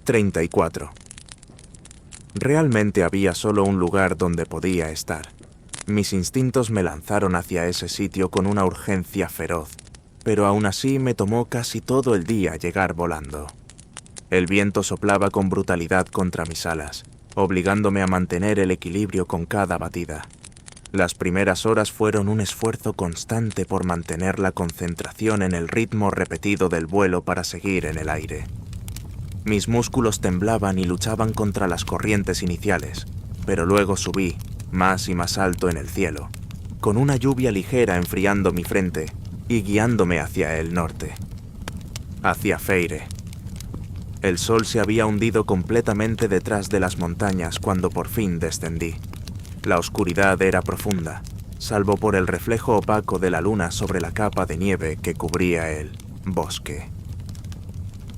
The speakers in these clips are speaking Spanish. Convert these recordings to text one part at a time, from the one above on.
34. Realmente había solo un lugar donde podía estar. Mis instintos me lanzaron hacia ese sitio con una urgencia feroz, pero aún así me tomó casi todo el día llegar volando. El viento soplaba con brutalidad contra mis alas, obligándome a mantener el equilibrio con cada batida. Las primeras horas fueron un esfuerzo constante por mantener la concentración en el ritmo repetido del vuelo para seguir en el aire. Mis músculos temblaban y luchaban contra las corrientes iniciales, pero luego subí, más y más alto en el cielo, con una lluvia ligera enfriando mi frente y guiándome hacia el norte, hacia Feyre. El sol se había hundido completamente detrás de las montañas cuando por fin descendí. La oscuridad era profunda, salvo por el reflejo opaco de la luna sobre la capa de nieve que cubría el bosque.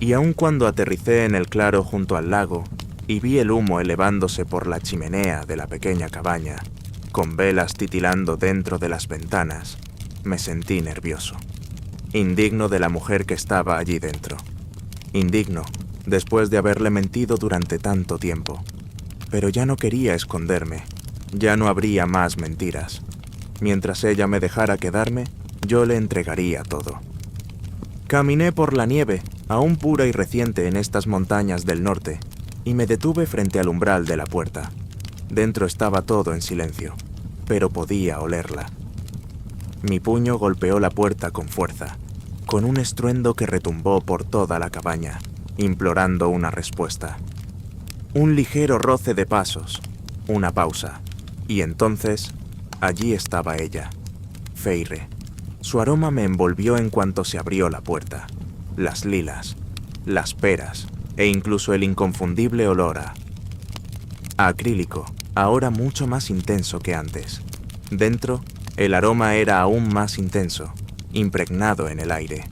Y aun cuando aterricé en el claro junto al lago y vi el humo elevándose por la chimenea de la pequeña cabaña, con velas titilando dentro de las ventanas, me sentí nervioso. Indigno de la mujer que estaba allí dentro. Indigno, después de haberle mentido durante tanto tiempo. Pero ya no quería esconderme. Ya no habría más mentiras. Mientras ella me dejara quedarme, yo le entregaría todo. Caminé por la nieve, aún pura y reciente en estas montañas del norte, y me detuve frente al umbral de la puerta. Dentro estaba todo en silencio, pero podía olerla. Mi puño golpeó la puerta con fuerza, con un estruendo que retumbó por toda la cabaña, implorando una respuesta. Un ligero roce de pasos, una pausa, y entonces, allí estaba ella, Feyre. Su aroma me envolvió en cuanto se abrió la puerta. Las lilas, las peras e incluso el inconfundible olor a acrílico, ahora mucho más intenso que antes. Dentro, el aroma era aún más intenso, impregnado en el aire.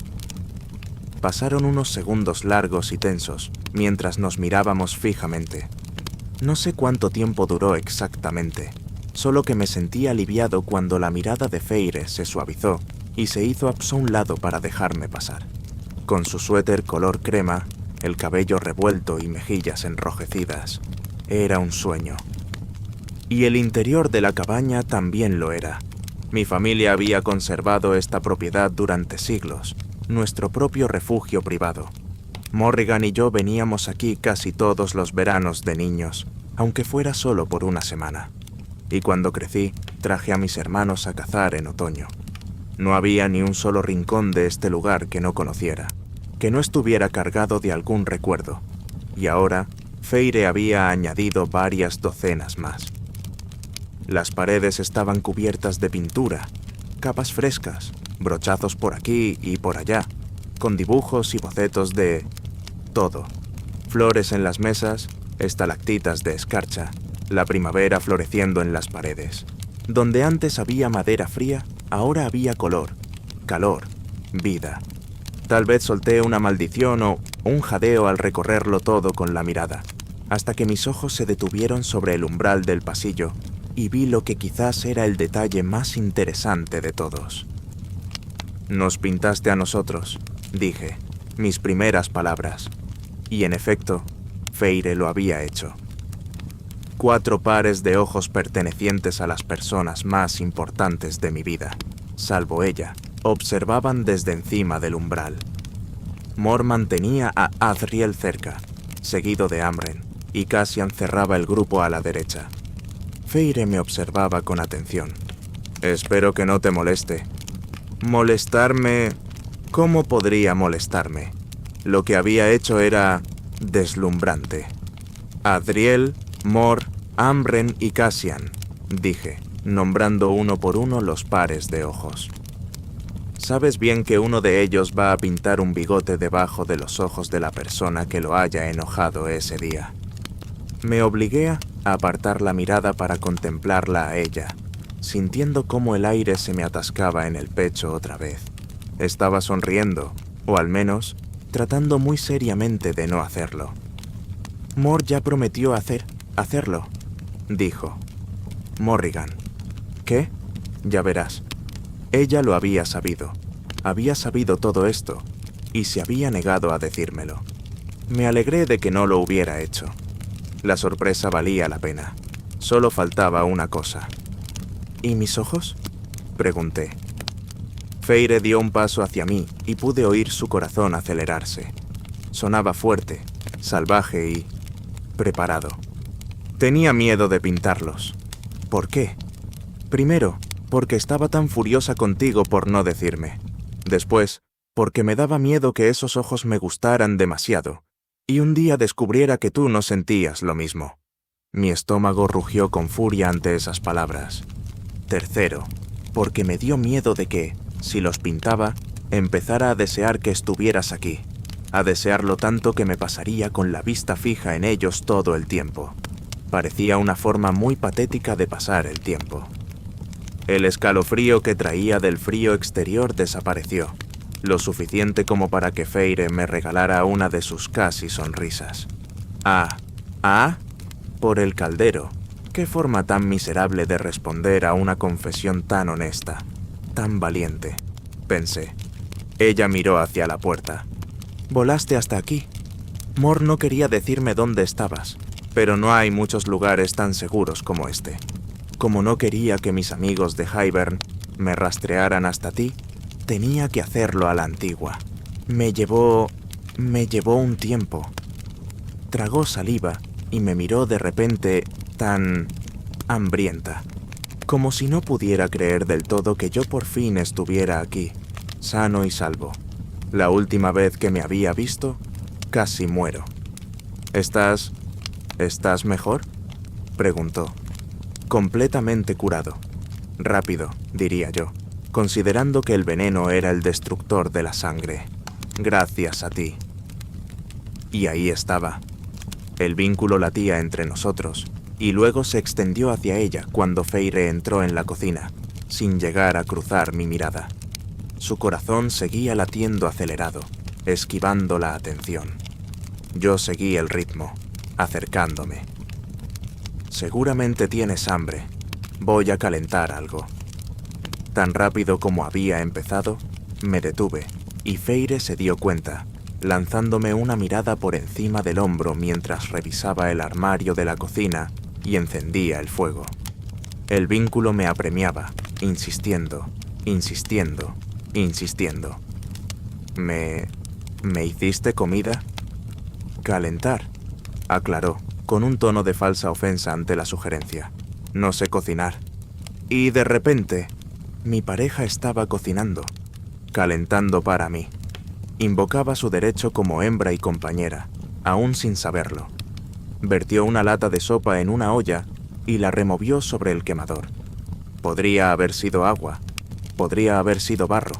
Pasaron unos segundos largos y tensos mientras nos mirábamos fijamente. No sé cuánto tiempo duró exactamente, solo que me sentí aliviado cuando la mirada de Feyre se suavizó y se hizo a un lado para dejarme pasar. Con su suéter color crema, el cabello revuelto y mejillas enrojecidas, era un sueño. Y el interior de la cabaña también lo era. Mi familia había conservado esta propiedad durante siglos, nuestro propio refugio privado. Morrigan y yo veníamos aquí casi todos los veranos de niños, aunque fuera solo por una semana. Y cuando crecí, traje a mis hermanos a cazar en otoño. No había ni un solo rincón de este lugar que no conociera, que no estuviera cargado de algún recuerdo. Y ahora, Feyre había añadido varias docenas más. Las paredes estaban cubiertas de pintura, capas frescas, brochazos por aquí y por allá, con dibujos y bocetos de todo. Flores en las mesas, estalactitas de escarcha, la primavera floreciendo en las paredes. Donde antes había madera fría, ahora había color, calor, vida. Tal vez solté una maldición o un jadeo al recorrerlo todo con la mirada, hasta que mis ojos se detuvieron sobre el umbral del pasillo y vi lo que quizás era el detalle más interesante de todos. Nos pintaste a nosotros, dije, mis primeras palabras. Y en efecto, Feyre lo había hecho. 4 pares de ojos pertenecientes a las personas más importantes de mi vida, salvo ella, observaban desde encima del umbral. Mor mantenía a Adriel cerca, seguido de Amren, y Cassian cerraba el grupo a la derecha. Feyre me observaba con atención. Espero que no te moleste. Molestarme... ¿Cómo podría molestarme? Lo que había hecho era deslumbrante. Adriel, Mor, Amren y Cassian, dije, nombrando uno por uno los pares de ojos. Sabes bien que uno de ellos va a pintar un bigote debajo de los ojos de la persona que lo haya enojado ese día. Me obligué a apartar la mirada para contemplarla a ella, sintiendo cómo el aire se me atascaba en el pecho otra vez. Estaba sonriendo, o al menos, tratando muy seriamente de no hacerlo. Mor ya prometió hacerlo, dijo. Morrigan. ¿Qué? Ya verás. Ella lo había sabido todo esto, y se había negado a decírmelo. Me alegré de que no lo hubiera hecho. La sorpresa valía la pena. Solo faltaba una cosa. ¿Y mis ojos?, pregunté. Feire dio un paso hacia mí y pude oír su corazón acelerarse. Sonaba fuerte, salvaje y preparado. Tenía miedo de pintarlos. ¿Por qué? Primero, porque estaba tan furiosa contigo por no decirme. Después, porque me daba miedo que esos ojos me gustaran demasiado y un día descubriera que tú no sentías lo mismo. Mi estómago rugió con furia ante esas palabras. Tercero, porque me dio miedo de que, si los pintaba, empezara a desear que estuvieras aquí, a desearlo tanto que me pasaría con la vista fija en ellos todo el tiempo. Parecía una forma muy patética de pasar el tiempo. El escalofrío que traía del frío exterior desapareció, lo suficiente como para que Feire me regalara una de sus casi sonrisas. Por el caldero. Qué forma tan miserable de responder a una confesión tan honesta, tan valiente, pensé. Ella miró hacia la puerta. Volaste hasta aquí. Mor no quería decirme dónde estabas, pero no hay muchos lugares tan seguros como este. Como no quería que mis amigos de Hybern me rastrearan hasta ti, tenía que hacerlo a la antigua. Me llevó un tiempo. Tragó saliva y me miró de repente tan hambrienta, como si no pudiera creer del todo que yo por fin estuviera aquí, sano y salvo. La última vez que me había visto, casi muero. ¿Estás mejor?, preguntó. Completamente curado. Rápido, diría yo, considerando que el veneno era el destructor de la sangre. Gracias a ti. Y ahí estaba. El vínculo latía entre nosotros, y luego se extendió hacia ella cuando Feire entró en la cocina, sin llegar a cruzar mi mirada. Su corazón seguía latiendo acelerado, esquivando la atención. Yo seguí el ritmo, acercándome. Seguramente tienes hambre. Voy a calentar algo. Tan rápido como había empezado, me detuve, y Feire se dio cuenta, lanzándome una mirada por encima del hombro mientras revisaba el armario de la cocina y encendía el fuego. El vínculo me apremiaba, insistiendo. ¿Me hiciste comida? Calentar, aclaró, con un tono de falsa ofensa ante la sugerencia. No sé cocinar. Y de repente, mi pareja estaba cocinando, calentando para mí. Invocaba su derecho como hembra y compañera, aún sin saberlo. Vertió una lata de sopa en una olla y la removió sobre el quemador. Podría haber sido agua, podría haber sido barro,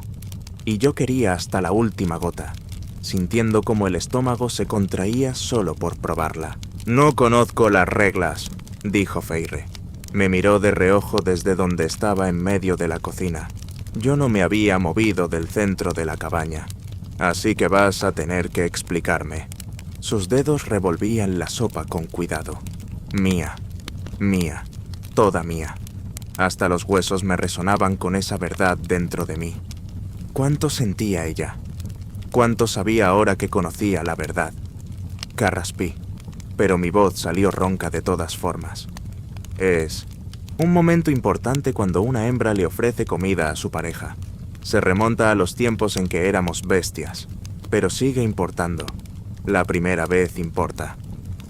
y yo quería hasta la última gota, sintiendo como el estómago se contraía solo por probarla. No conozco las reglas, dijo Feire. Me miró de reojo desde donde estaba en medio de la cocina. Yo no me había movido del centro de la cabaña, así que vas a tener que explicarme. Sus dedos revolvían la sopa con cuidado. Mía, toda mía. Hasta los huesos me resonaban con esa verdad dentro de mí. ¿Cuánto sentía ella? ¿Cuánto sabía ahora que conocía la verdad? Carraspí, pero mi voz salió ronca de todas formas. Es un momento importante cuando una hembra le ofrece comida a su pareja. Se remonta a los tiempos en que éramos bestias, pero sigue importando. La primera vez importa.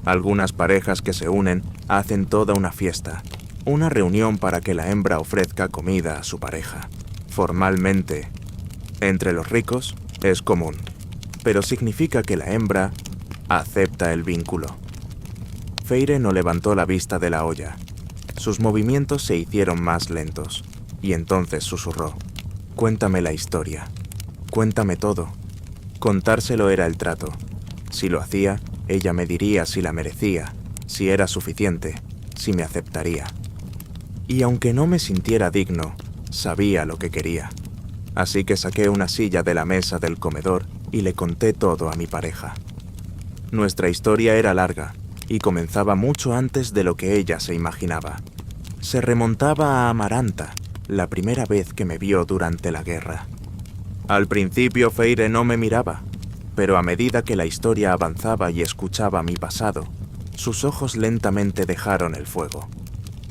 Algunas parejas que se unen hacen toda una fiesta, una reunión para que la hembra ofrezca comida a su pareja. Formalmente, entre los ricos, es común, pero significa que la hembra acepta el vínculo. Feire no levantó la vista de la olla. Sus movimientos se hicieron más lentos, y entonces susurró. Cuéntame la historia. Cuéntame todo. Contárselo era el trato. Si lo hacía, ella me diría si la merecía, si era suficiente, si me aceptaría. Y aunque no me sintiera digno, sabía lo que quería. Así que saqué una silla de la mesa del comedor y le conté todo a mi pareja. Nuestra historia era larga y comenzaba mucho antes de lo que ella se imaginaba. Se remontaba a Amaranta, la primera vez que me vio durante la guerra. Al principio Feire no me miraba. Pero a medida que la historia avanzaba y escuchaba mi pasado, sus ojos lentamente dejaron el fuego.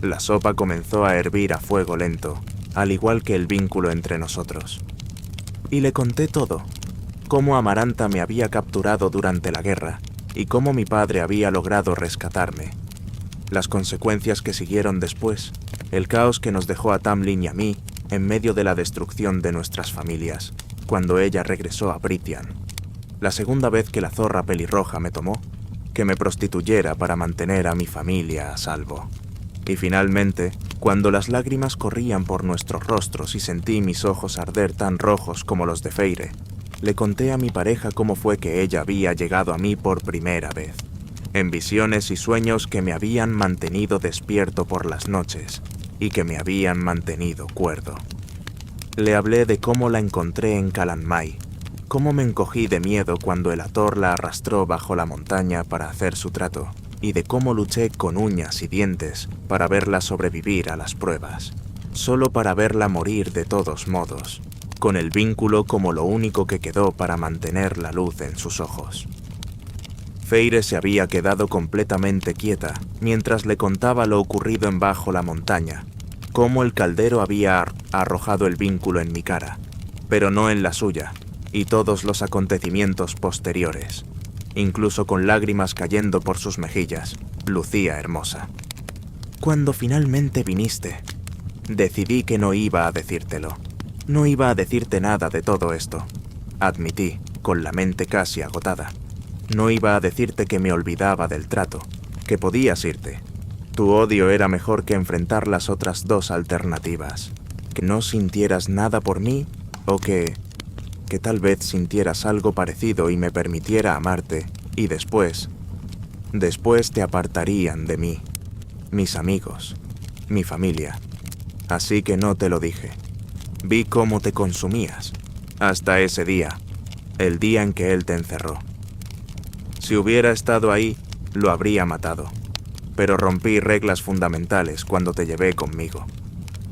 La sopa comenzó a hervir a fuego lento, al igual que el vínculo entre nosotros. Y le conté todo, cómo Amaranta me había capturado durante la guerra y cómo mi padre había logrado rescatarme. Las consecuencias que siguieron después, el caos que nos dejó a Tamlin y a mí en medio de la destrucción de nuestras familias, cuando ella regresó a Prythian. La segunda vez que la zorra pelirroja me tomó, que me prostituyera para mantener a mi familia a salvo. Y finalmente, cuando las lágrimas corrían por nuestros rostros y sentí mis ojos arder tan rojos como los de Feire, le conté a mi pareja cómo fue que ella había llegado a mí por primera vez, en visiones y sueños que me habían mantenido despierto por las noches y que me habían mantenido cuerdo. Le hablé de cómo la encontré en Calanmai, cómo me encogí de miedo cuando el Ator la arrastró bajo la montaña para hacer su trato, y de cómo luché con uñas y dientes para verla sobrevivir a las pruebas, solo para verla morir de todos modos, con el vínculo como lo único que quedó para mantener la luz en sus ojos. Feire se había quedado completamente quieta mientras le contaba lo ocurrido en bajo la montaña, cómo el caldero había arrojado el vínculo en mi cara, pero no en la suya, y todos los acontecimientos posteriores. Incluso con lágrimas cayendo por sus mejillas, lucía hermosa. Cuando finalmente viniste, decidí que no iba a decírtelo. No iba a decirte nada de todo esto. Admití, con la mente casi agotada. No iba a decirte que me olvidaba del trato, que podías irte. Tu odio era mejor que enfrentar las otras dos alternativas. Que no sintieras nada por mí o que tal vez sintieras algo parecido y me permitiera amarte, y después te apartarían de mí, mis amigos, mi familia. Así que no te lo dije. Vi cómo te consumías, hasta ese día, el día en que él te encerró. Si hubiera estado ahí, lo habría matado, pero rompí reglas fundamentales cuando te llevé conmigo.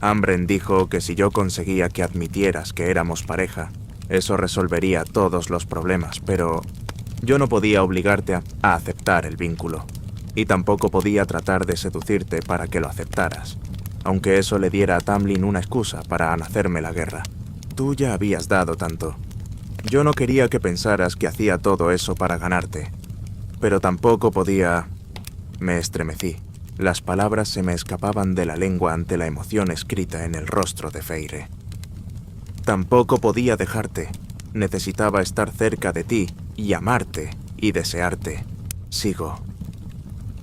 Ambren dijo que si yo conseguía que admitieras que éramos pareja, eso resolvería todos los problemas, pero yo no podía obligarte a aceptar el vínculo, y tampoco podía tratar de seducirte para que lo aceptaras, aunque eso le diera a Tamlin una excusa para hacerme la guerra. Tú ya habías dado tanto. Yo no quería que pensaras que hacía todo eso para ganarte, pero tampoco podía... Me estremecí. Las palabras se me escapaban de la lengua ante la emoción escrita en el rostro de Feire. Tampoco podía dejarte. Necesitaba estar cerca de ti y amarte y desearte. Sigo.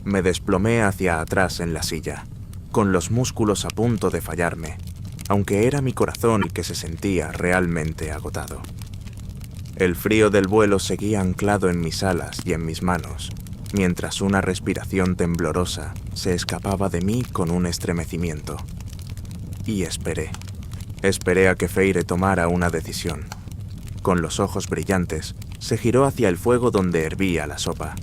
Me desplomé hacia atrás en la silla, con los músculos a punto de fallarme, aunque era mi corazón el que se sentía realmente agotado. El frío del vuelo seguía anclado en mis alas y en mis manos, mientras una respiración temblorosa se escapaba de mí con un estremecimiento. Y esperé. Esperé a que Feire tomara una decisión. Con los ojos brillantes, se giró hacia el fuego donde hervía la sopa.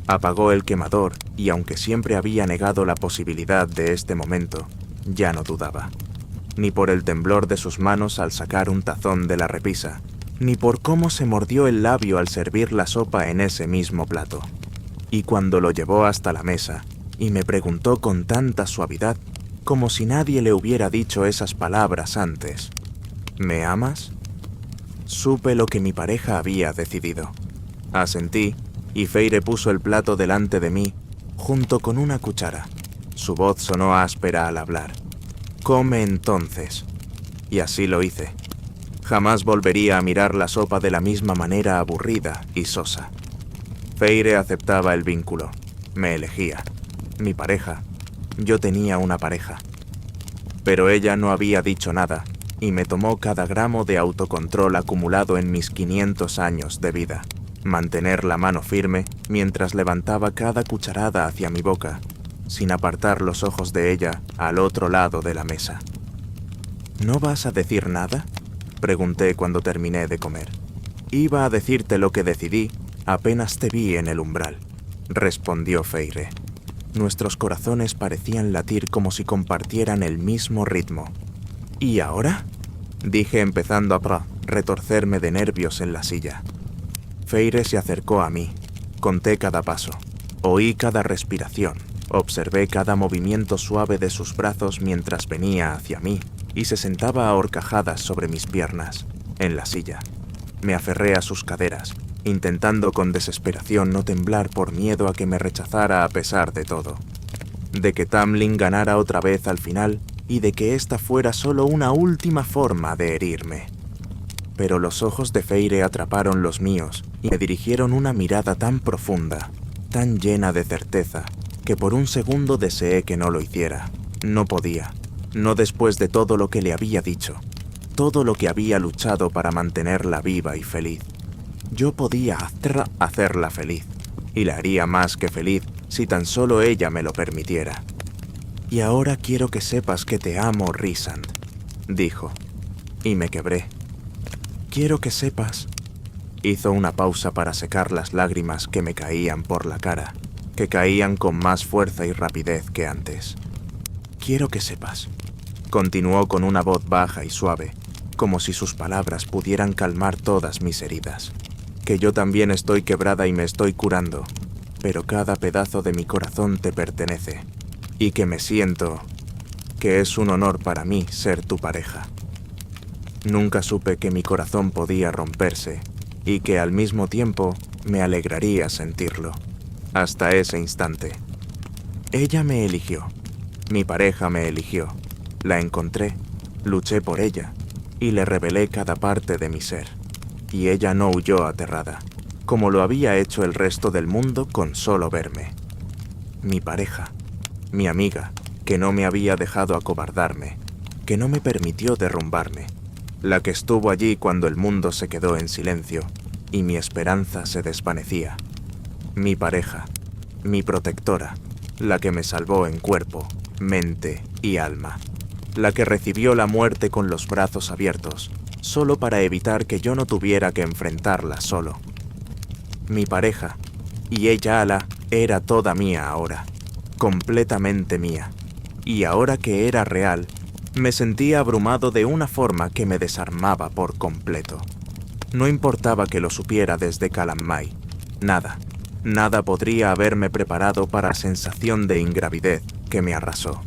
Apagó el quemador y, aunque siempre había negado la posibilidad de este momento, ya no dudaba. Ni por el temblor de sus manos al sacar un tazón de la repisa, ni por cómo se mordió el labio al servir la sopa en ese mismo plato. Y cuando lo llevó hasta la mesa, y me preguntó con tanta suavidad, como si nadie le hubiera dicho esas palabras antes: ¿me amas? Supe lo que mi pareja había decidido. Asentí, y Feire puso el plato delante de mí, junto con una cuchara. Su voz sonó áspera al hablar. «Come entonces». Y así lo hice. Jamás volvería a mirar la sopa de la misma manera aburrida y sosa. Feire aceptaba el vínculo. Me elegía. Mi pareja. Yo tenía una pareja. Pero ella no había dicho nada, y me tomó cada gramo de autocontrol acumulado en mis 500 años de vida. Mantener la mano firme mientras levantaba cada cucharada hacia mi boca, sin apartar los ojos de ella al otro lado de la mesa. ¿No vas a decir nada?, pregunté cuando terminé de comer. Iba a decirte lo que decidí apenas te vi en el umbral, respondió Feire. Nuestros corazones parecían latir como si compartieran el mismo ritmo. ¿Y ahora?, dije empezando a retorcerme de nervios en la silla. Feire se acercó a mí. Conté cada paso. Oí cada respiración. Observé cada movimiento suave de sus brazos mientras venía hacia mí y se sentaba a horcajadas sobre mis piernas, en la silla. Me aferré a sus caderas, intentando con desesperación no temblar por miedo a que me rechazara a pesar de todo. De que Tamlin ganara otra vez al final y de que esta fuera solo una última forma de herirme. Pero los ojos de Feire atraparon los míos y me dirigieron una mirada tan profunda, tan llena de certeza, que por un segundo deseé que no lo hiciera. No podía, no después de todo lo que le había dicho, todo lo que había luchado para mantenerla viva y feliz. Yo podía hacerla feliz, y la haría más que feliz si tan solo ella me lo permitiera. Y ahora quiero que sepas que te amo, Rhysand, dijo, y me quebré. Quiero que sepas... Hizo una pausa para secar las lágrimas que me caían por la cara, que caían con más fuerza y rapidez que antes. Quiero que sepas, continuó con una voz baja y suave, como si sus palabras pudieran calmar todas mis heridas, que yo también estoy quebrada y me estoy curando, pero cada pedazo de mi corazón te pertenece, y que me siento que es un honor para mí ser tu pareja. Nunca supe que mi corazón podía romperse, y que al mismo tiempo me alegraría sentirlo. Hasta ese instante. Ella me eligió. Mi pareja me eligió. La encontré, luché por ella, y le revelé cada parte de mi ser. Y ella no huyó aterrada, como lo había hecho el resto del mundo con solo verme. Mi pareja, mi amiga, que no me había dejado acobardarme, que no me permitió derrumbarme, la que estuvo allí cuando el mundo se quedó en silencio y mi esperanza se desvanecía. Mi pareja, mi protectora, la que me salvó en cuerpo, mente y alma, la que recibió la muerte con los brazos abiertos, solo para evitar que yo no tuviera que enfrentarla solo. Mi pareja, y ella, Ala, era toda mía ahora, completamente mía, y ahora que era real, me sentía abrumado de una forma que me desarmaba por completo. No importaba que lo supiera desde Calanmai. Nada podría haberme preparado para la sensación de ingravidez que me arrasó,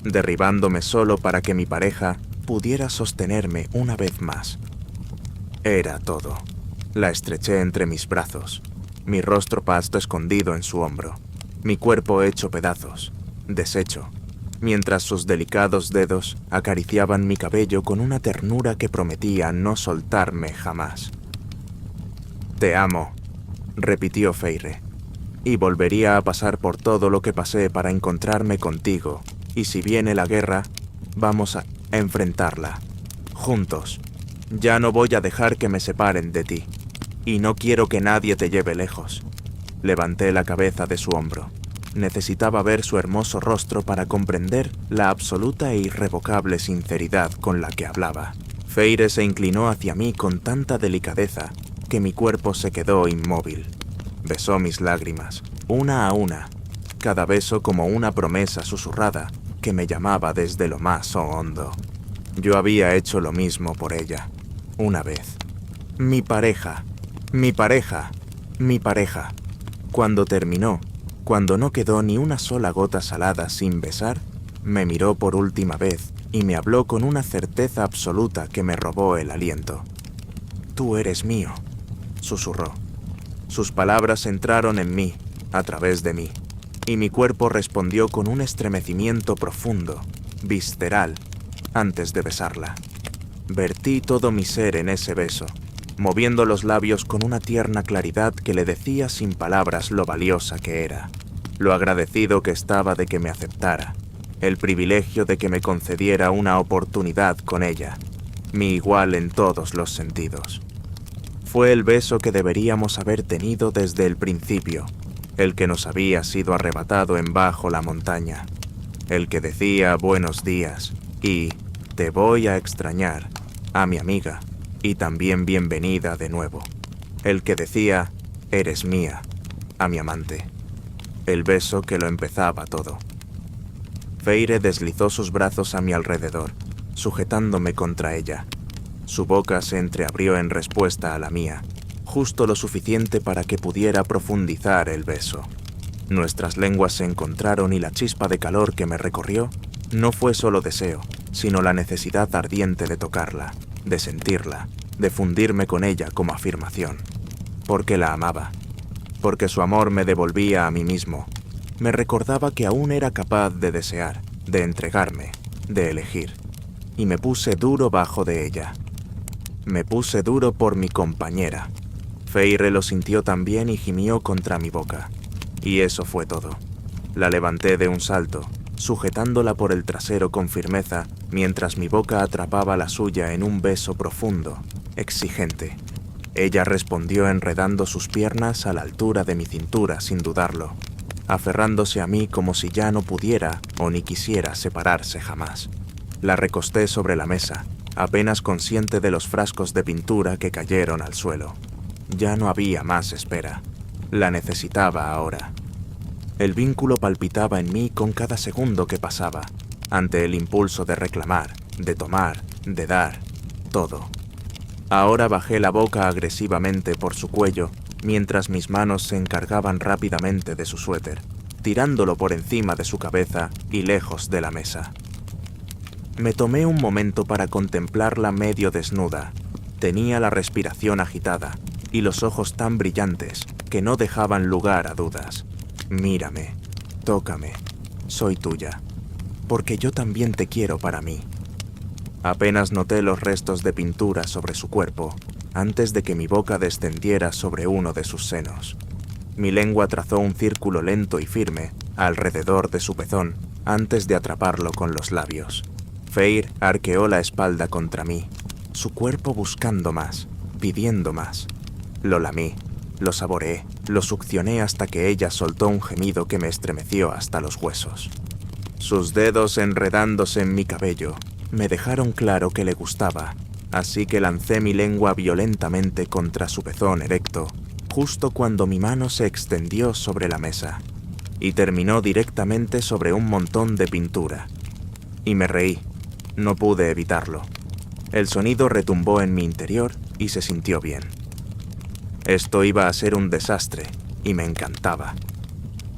derribándome solo para que mi pareja pudiera sostenerme una vez más. Era todo. La estreché entre mis brazos, mi rostro pasto escondido en su hombro, mi cuerpo hecho pedazos, deshecho, mientras sus delicados dedos acariciaban mi cabello con una ternura que prometía no soltarme jamás. «Te amo», repitió Feire, «y volvería a pasar por todo lo que pasé para encontrarme contigo, y si viene la guerra, vamos a enfrentarla, juntos. Ya no voy a dejar que me separen de ti, y no quiero que nadie te lleve lejos». Levanté la cabeza de su hombro. Necesitaba ver su hermoso rostro para comprender la absoluta e irrevocable sinceridad con la que hablaba. Feire se inclinó hacia mí con tanta delicadeza que mi cuerpo se quedó inmóvil. Besó mis lágrimas, una a una, cada beso como una promesa susurrada que me llamaba desde lo más hondo. Yo había hecho lo mismo por ella, una vez. Mi pareja, mi pareja, mi pareja. Cuando terminó, cuando no quedó ni una sola gota salada sin besar, me miró por última vez y me habló con una certeza absoluta que me robó el aliento. «Tú eres mío», susurró. Sus palabras entraron en mí, a través de mí, y mi cuerpo respondió con un estremecimiento profundo, visceral, antes de besarla. Vertí todo mi ser en ese beso, moviendo los labios con una tierna claridad que le decía sin palabras lo valiosa que era, lo agradecido que estaba de que me aceptara, el privilegio de que me concediera una oportunidad con ella, mi igual en todos los sentidos. Fue el beso que deberíamos haber tenido desde el principio, el que nos había sido arrebatado en bajo la montaña, el que decía buenos días y te voy a extrañar a mi amiga y también bienvenida de nuevo, el que decía eres mía a mi amante, el beso que lo empezaba todo. Feire deslizó sus brazos a mi alrededor, sujetándome contra ella. Su boca se entreabrió en respuesta a la mía, justo lo suficiente para que pudiera profundizar el beso. Nuestras lenguas se encontraron y la chispa de calor que me recorrió no fue solo deseo, sino la necesidad ardiente de tocarla, de sentirla, de fundirme con ella como afirmación. Porque la amaba, porque su amor me devolvía a mí mismo, me recordaba que aún era capaz de desear, de entregarme, de elegir. Y me puse duro bajo de ella. Me puse duro por mi compañera. Feyre lo sintió también y gimió contra mi boca. Y eso fue todo. La levanté de un salto, sujetándola por el trasero con firmeza, mientras mi boca atrapaba la suya en un beso profundo, exigente. Ella respondió enredando sus piernas a la altura de mi cintura sin dudarlo, aferrándose a mí como si ya no pudiera o ni quisiera separarse jamás. La recosté sobre la mesa, apenas consciente de los frascos de pintura que cayeron al suelo. Ya no había más espera. La necesitaba ahora. El vínculo palpitaba en mí con cada segundo que pasaba, ante el impulso de reclamar, de tomar, de dar, todo. Ahora bajé la boca agresivamente por su cuello, mientras mis manos se encargaban rápidamente de su suéter, tirándolo por encima de su cabeza y lejos de la mesa. Me tomé un momento para contemplarla medio desnuda. Tenía la respiración agitada y los ojos tan brillantes que no dejaban lugar a dudas. Mírame, tócame, soy tuya, porque yo también te quiero para mí. Apenas noté los restos de pintura sobre su cuerpo, antes de que mi boca descendiera sobre uno de sus senos. Mi lengua trazó un círculo lento y firme alrededor de su pezón, antes de atraparlo con los labios. Feyre arqueó la espalda contra mí, su cuerpo buscando más, pidiendo más. Lo lamí, lo saboreé, lo succioné hasta que ella soltó un gemido que me estremeció hasta los huesos. Sus dedos enredándose en mi cabello me dejaron claro que le gustaba, así que lancé mi lengua violentamente contra su pezón erecto, justo cuando mi mano se extendió sobre la mesa, y terminó directamente sobre un montón de pintura. Y me reí, no pude evitarlo. El sonido retumbó en mi interior y se sintió bien. Esto iba a ser un desastre, y me encantaba.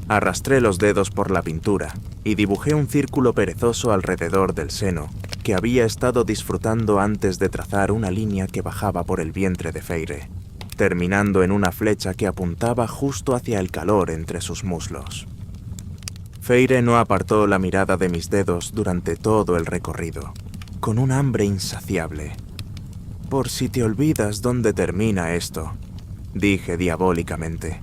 Arrastré los dedos por la pintura y dibujé un círculo perezoso alrededor del seno, que había estado disfrutando antes de trazar una línea que bajaba por el vientre de Feyre, terminando en una flecha que apuntaba justo hacia el calor entre sus muslos. Feyre no apartó la mirada de mis dedos durante todo el recorrido, con un hambre insaciable. «Por si te olvidas dónde termina esto», dije diabólicamente.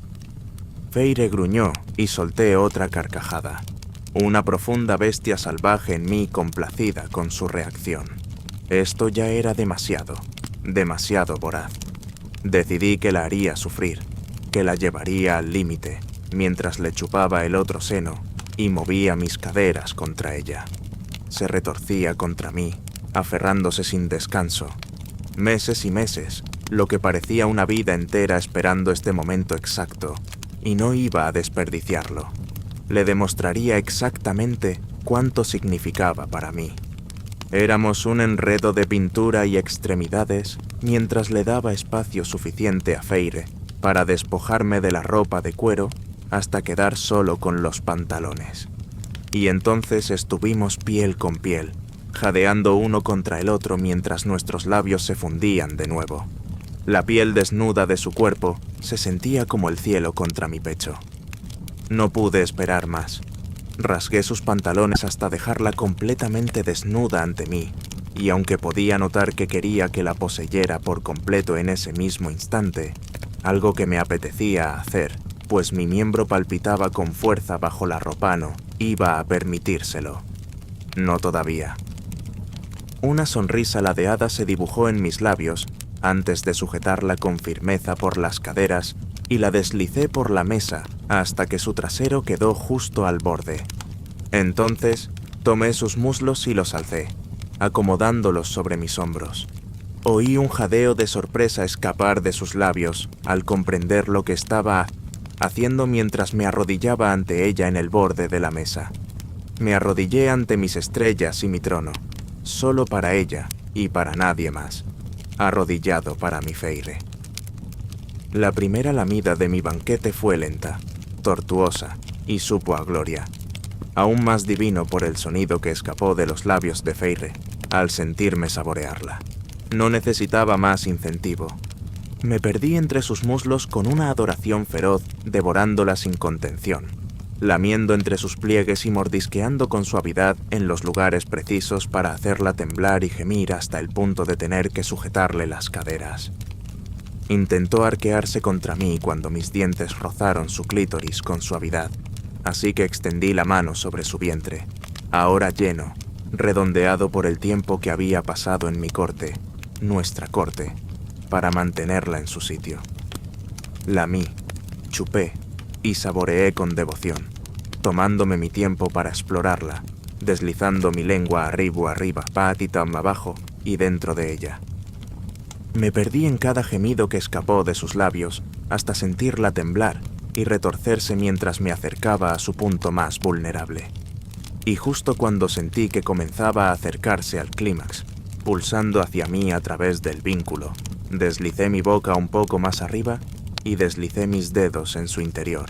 Feyre gruñó y solté otra carcajada. Una profunda bestia salvaje en mí complacida con su reacción. Esto ya era demasiado, demasiado voraz. Decidí que la haría sufrir, que la llevaría al límite, mientras le chupaba el otro seno y movía mis caderas contra ella. Se retorcía contra mí, aferrándose sin descanso. Meses y meses, lo que parecía una vida entera esperando este momento exacto, y no iba a desperdiciarlo. Le demostraría exactamente cuánto significaba para mí. Éramos un enredo de pintura y extremidades mientras le daba espacio suficiente a Feyre para despojarme de la ropa de cuero hasta quedar solo con los pantalones. Y entonces estuvimos piel con piel, jadeando uno contra el otro mientras nuestros labios se fundían de nuevo. La piel desnuda de su cuerpo se sentía como el cielo contra mi pecho. No pude esperar más. Rasgué sus pantalones hasta dejarla completamente desnuda ante mí, y aunque podía notar que quería que la poseyera por completo en ese mismo instante, algo que me apetecía hacer, pues mi miembro palpitaba con fuerza bajo la ropano, iba a permitírselo. No todavía. Una sonrisa ladeada se dibujó en mis labios antes de sujetarla con firmeza por las caderas y la deslicé por la mesa hasta que su trasero quedó justo al borde. Entonces, tomé sus muslos y los alcé, acomodándolos sobre mis hombros. Oí un jadeo de sorpresa escapar de sus labios al comprender lo que estaba haciendo mientras me arrodillaba ante ella en el borde de la mesa. Me arrodillé ante mis estrellas y mi trono, solo para ella y para nadie más, arrodillado para mi Feyre. La primera lamida de mi banquete fue lenta, tortuosa y supo a gloria. Aún más divino por el sonido que escapó de los labios de Feyre al sentirme saborearla. No necesitaba más incentivo. Me perdí entre sus muslos con una adoración feroz, devorándola sin contención, lamiendo entre sus pliegues y mordisqueando con suavidad en los lugares precisos para hacerla temblar y gemir hasta el punto de tener que sujetarle las caderas. Intentó arquearse contra mí cuando mis dientes rozaron su clítoris con suavidad, así que extendí la mano sobre su vientre, ahora lleno, redondeado por el tiempo que había pasado en mi corte, nuestra corte, para mantenerla en su sitio. Lamí, chupé y saboreé con devoción, tomándome mi tiempo para explorarla, deslizando mi lengua arriba, patitam abajo y dentro de ella. Me perdí en cada gemido que escapó de sus labios hasta sentirla temblar y retorcerse mientras me acercaba a su punto más vulnerable. Y justo cuando sentí que comenzaba a acercarse al clímax, pulsando hacia mí a través del vínculo, deslicé mi boca un poco más arriba y deslicé mis dedos en su interior,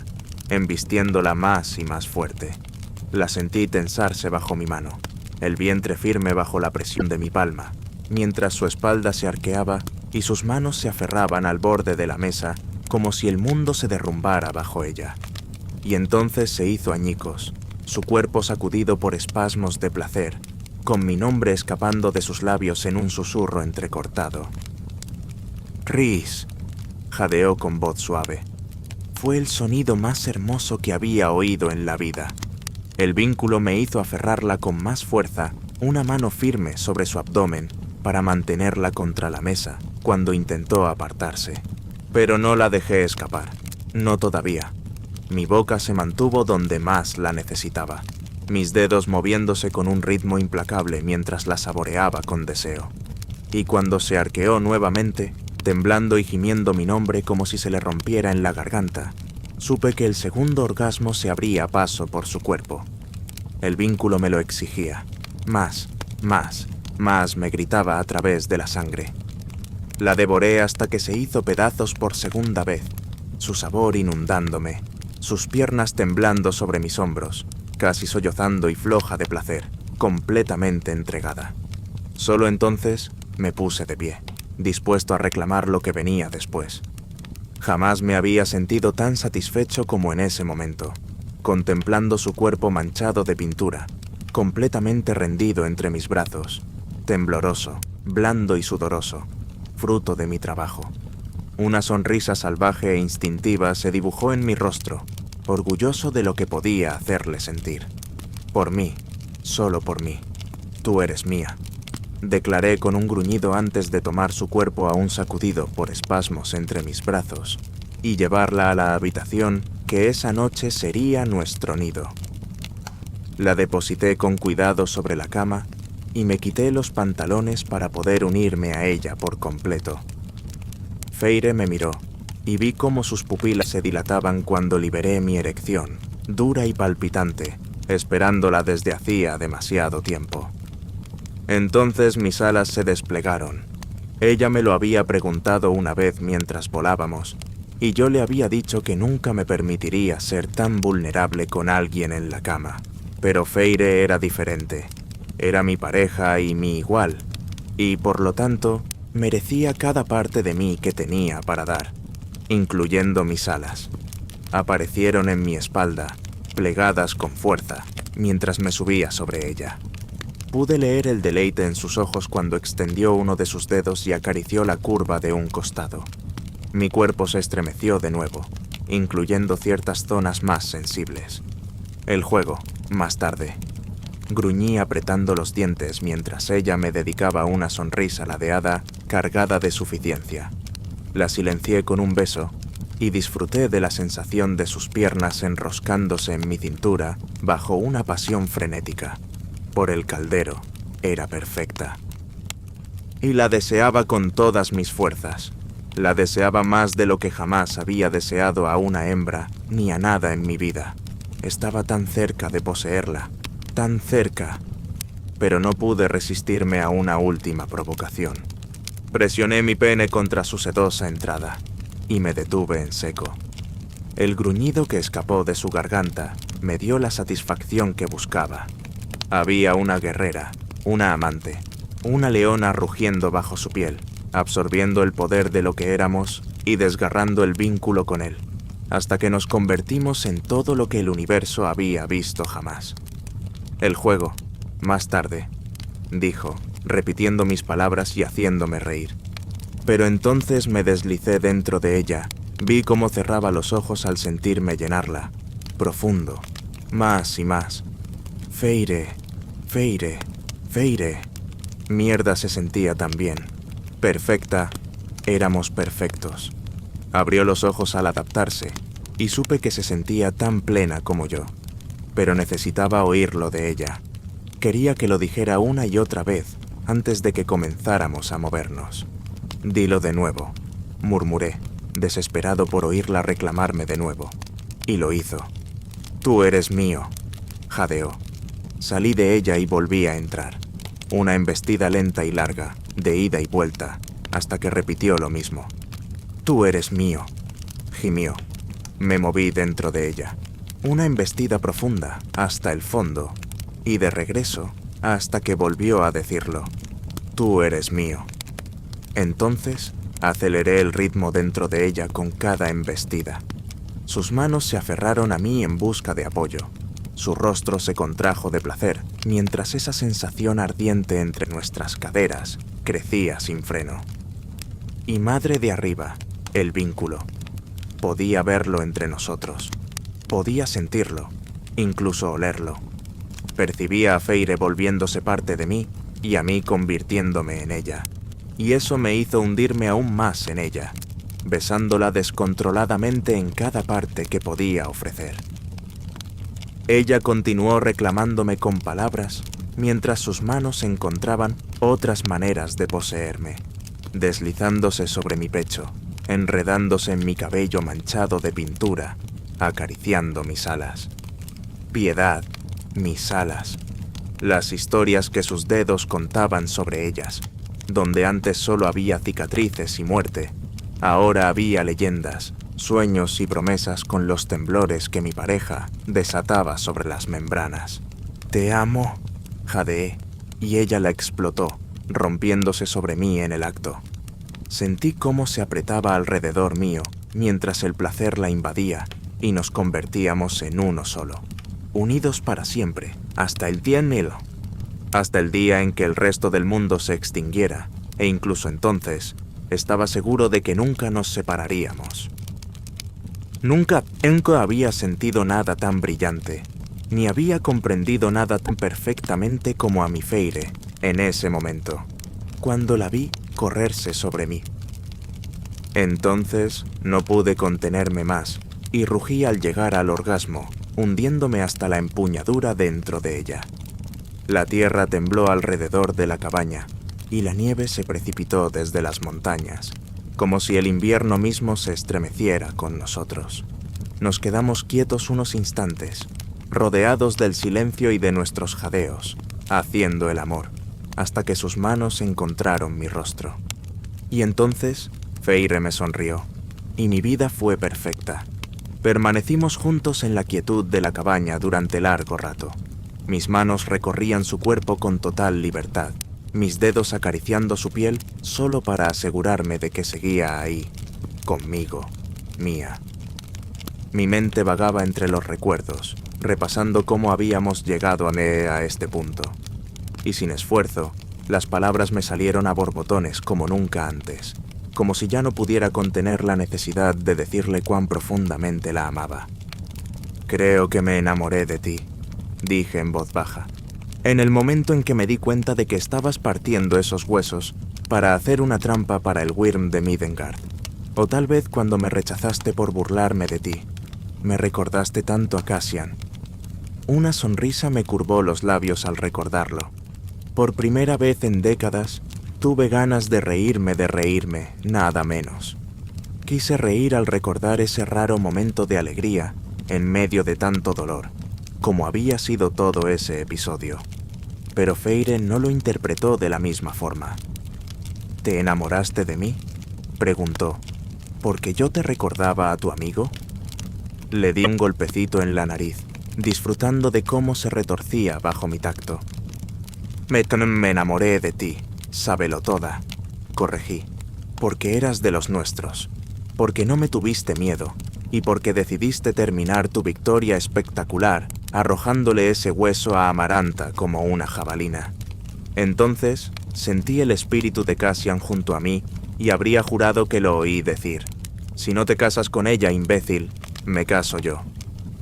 embistiéndola más y más fuerte. La sentí tensarse bajo mi mano, el vientre firme bajo la presión de mi palma, mientras su espalda se arqueaba y sus manos se aferraban al borde de la mesa como si el mundo se derrumbara bajo ella. Y entonces se hizo añicos, su cuerpo sacudido por espasmos de placer, con mi nombre escapando de sus labios en un susurro entrecortado. «Rhys», jadeó con voz suave. Fue el sonido más hermoso que había oído en la vida. El vínculo me hizo aferrarla con más fuerza, una mano firme sobre su abdomen, para mantenerla contra la mesa cuando intentó apartarse. Pero no la dejé escapar, no todavía. Mi boca se mantuvo donde más la necesitaba, mis dedos moviéndose con un ritmo implacable mientras la saboreaba con deseo. Y cuando se arqueó nuevamente, temblando y gimiendo mi nombre como si se le rompiera en la garganta, supe que el segundo orgasmo se abría paso por su cuerpo. El vínculo me lo exigía. Más, me gritaba a través de la sangre. La devoré hasta que se hizo pedazos por segunda vez, su sabor inundándome, sus piernas temblando sobre mis hombros, casi sollozando y floja de placer, completamente entregada. Solo entonces me puse de pie, dispuesto a reclamar lo que venía después. Jamás me había sentido tan satisfecho como en ese momento, contemplando su cuerpo manchado de pintura, completamente rendido entre mis brazos, tembloroso, blando y sudoroso, fruto de mi trabajo. Una sonrisa salvaje e instintiva se dibujó en mi rostro, orgulloso de lo que podía hacerle sentir. Por mí, solo por mí. Tú eres mía, declaré con un gruñido antes de tomar su cuerpo aún sacudido por espasmos entre mis brazos y llevarla a la habitación que esa noche sería nuestro nido. La deposité con cuidado sobre la cama y me quité los pantalones para poder unirme a ella por completo. Feyre me miró y vi cómo sus pupilas se dilataban cuando liberé mi erección, dura y palpitante, esperándola desde hacía demasiado tiempo. Entonces mis alas se desplegaron. Ella me lo había preguntado una vez mientras volábamos, y yo le había dicho que nunca me permitiría ser tan vulnerable con alguien en la cama. Pero Feyre era diferente. Era mi pareja y mi igual, y por lo tanto, merecía cada parte de mí que tenía para dar, incluyendo mis alas. Aparecieron en mi espalda, plegadas con fuerza, mientras me subía sobre ella. Pude leer el deleite en sus ojos cuando extendió uno de sus dedos y acarició la curva de un costado. Mi cuerpo se estremeció de nuevo, incluyendo ciertas zonas más sensibles. El juego, más tarde. Gruñí apretando los dientes mientras ella me dedicaba una sonrisa ladeada cargada de suficiencia. La silencié con un beso y disfruté de la sensación de sus piernas enroscándose en mi cintura bajo una pasión frenética. Por el caldero, era perfecta. Y la deseaba con todas mis fuerzas. La deseaba más de lo que jamás había deseado a una hembra ni a nada en mi vida. Estaba tan cerca de poseerla, tan cerca, pero no pude resistirme a una última provocación. Presioné mi pene contra su sedosa entrada. y me detuve en seco. El gruñido que escapó de su garganta me dio la satisfacción que buscaba. Había una guerrera, una amante, una leona rugiendo bajo su piel, absorbiendo el poder de lo que éramos y desgarrando el vínculo con él, hasta que nos convertimos en todo lo que el universo había visto jamás. El juego, más tarde, dijo, repitiendo mis palabras y haciéndome reír. Pero entonces me deslicé dentro de ella, vi cómo cerraba los ojos al sentirme llenarla, profundo, más y más. Feire, Feire, Feire. Mierda se sentía también. Perfecta, éramos perfectos. Abrió los ojos al adaptarse y supe que se sentía tan plena como yo. Pero necesitaba oírlo de ella. Quería que lo dijera una y otra vez antes de que comenzáramos a movernos. Dilo de nuevo, murmuré, desesperado por oírla reclamarme de nuevo. Y lo hizo. Tú eres mío, jadeó. Salí de ella y volví a entrar. Una embestida lenta y larga, de ida y vuelta, hasta que repitió lo mismo. Tú eres mío, gimió. Me moví dentro de ella. Una embestida profunda, hasta el fondo, y de regreso, hasta que volvió a decirlo. Tú eres mío. Entonces, aceleré el ritmo dentro de ella con cada embestida. Sus manos se aferraron a mí en busca de apoyo. Su rostro se contrajo de placer, mientras esa sensación ardiente entre nuestras caderas crecía sin freno. Y madre de arriba, el vínculo. Podía verlo entre nosotros. Podía sentirlo, incluso olerlo. Percibía a Feire volviéndose parte de mí y a mí convirtiéndome en ella. Y eso me hizo hundirme aún más en ella, besándola descontroladamente en cada parte que podía ofrecer. Ella continuó reclamándome con palabras, mientras sus manos encontraban otras maneras de poseerme, deslizándose sobre mi pecho, enredándose en mi cabello manchado de pintura, acariciando mis alas. Piedad, mis alas, las historias que sus dedos contaban sobre ellas, donde antes solo había cicatrices y muerte, ahora había leyendas, sueños y promesas con los temblores que mi pareja desataba sobre las membranas. Te amo, jadeé, y ella la explotó, rompiéndose sobre mí en el acto. Sentí cómo se apretaba alrededor mío, mientras el placer la invadía, y nos convertíamos en uno solo, unidos para siempre, hasta el día hasta el día en que el resto del mundo se extinguiera, e incluso entonces, estaba seguro de que nunca nos separaríamos. Nunca había sentido nada tan brillante, ni había comprendido nada tan perfectamente como a mi Feire en ese momento, cuando la vi correrse sobre mí. Entonces no pude contenerme más y rugí al llegar al orgasmo, hundiéndome hasta la empuñadura dentro de ella. La tierra tembló alrededor de la cabaña y la nieve se precipitó desde las montañas, como si el invierno mismo se estremeciera con nosotros. Nos quedamos quietos unos instantes, rodeados del silencio y de nuestros jadeos, haciendo el amor, hasta que sus manos encontraron mi rostro. Y entonces, Feire me sonrió, y mi vida fue perfecta. Permanecimos juntos en la quietud de la cabaña durante largo rato. Mis manos recorrían su cuerpo con total libertad, mis dedos acariciando su piel solo para asegurarme de que seguía ahí, conmigo, mía. Mi mente vagaba entre los recuerdos, repasando cómo habíamos llegado a este punto. Y sin esfuerzo, las palabras me salieron a borbotones como nunca antes, como si ya no pudiera contener la necesidad de decirle cuán profundamente la amaba. Creo que me enamoré de ti, dije en voz baja, en el momento en que me di cuenta de que estabas partiendo esos huesos para hacer una trampa para el Wyrm de Midgard. O tal vez cuando me rechazaste por burlarme de ti. Me recordaste tanto a Cassian. Una sonrisa me curvó los labios al recordarlo. Por primera vez en décadas, tuve ganas de reírme, nada menos. Quise reír al recordar ese raro momento de alegría en medio de tanto dolor, como había sido todo ese episodio. Pero Feire no lo interpretó de la misma forma. ¿Te enamoraste de mí?, preguntó. ¿Porque yo te recordaba a tu amigo? Le di un golpecito en la nariz, disfrutando de cómo se retorcía bajo mi tacto. Me enamoré de ti, sábelo toda, corregí, porque eras de los nuestros, porque no me tuviste miedo y porque decidiste terminar tu victoria espectacular arrojándole ese hueso a Amaranta como una jabalina. Entonces sentí el espíritu de Cassian junto a mí y habría jurado que lo oí decir: «Si no te casas con ella, imbécil, me caso yo».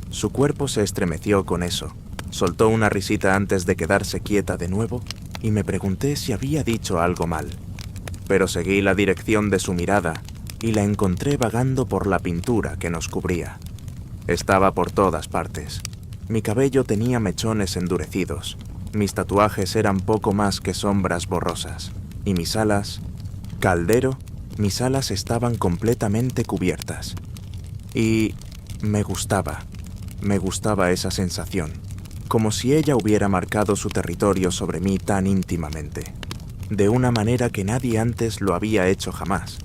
Su cuerpo se estremeció con eso, soltó una risita antes de quedarse quieta de nuevo y me pregunté si había dicho algo mal. Pero seguí la dirección de su mirada y la encontré vagando por la pintura que nos cubría. Estaba por todas partes. Mi cabello tenía mechones endurecidos, mis tatuajes eran poco más que sombras borrosas, y mis alas... Caldero, mis alas estaban completamente cubiertas. Y me gustaba esa sensación, como si ella hubiera marcado su territorio sobre mí tan íntimamente, de una manera que nadie antes lo había hecho jamás,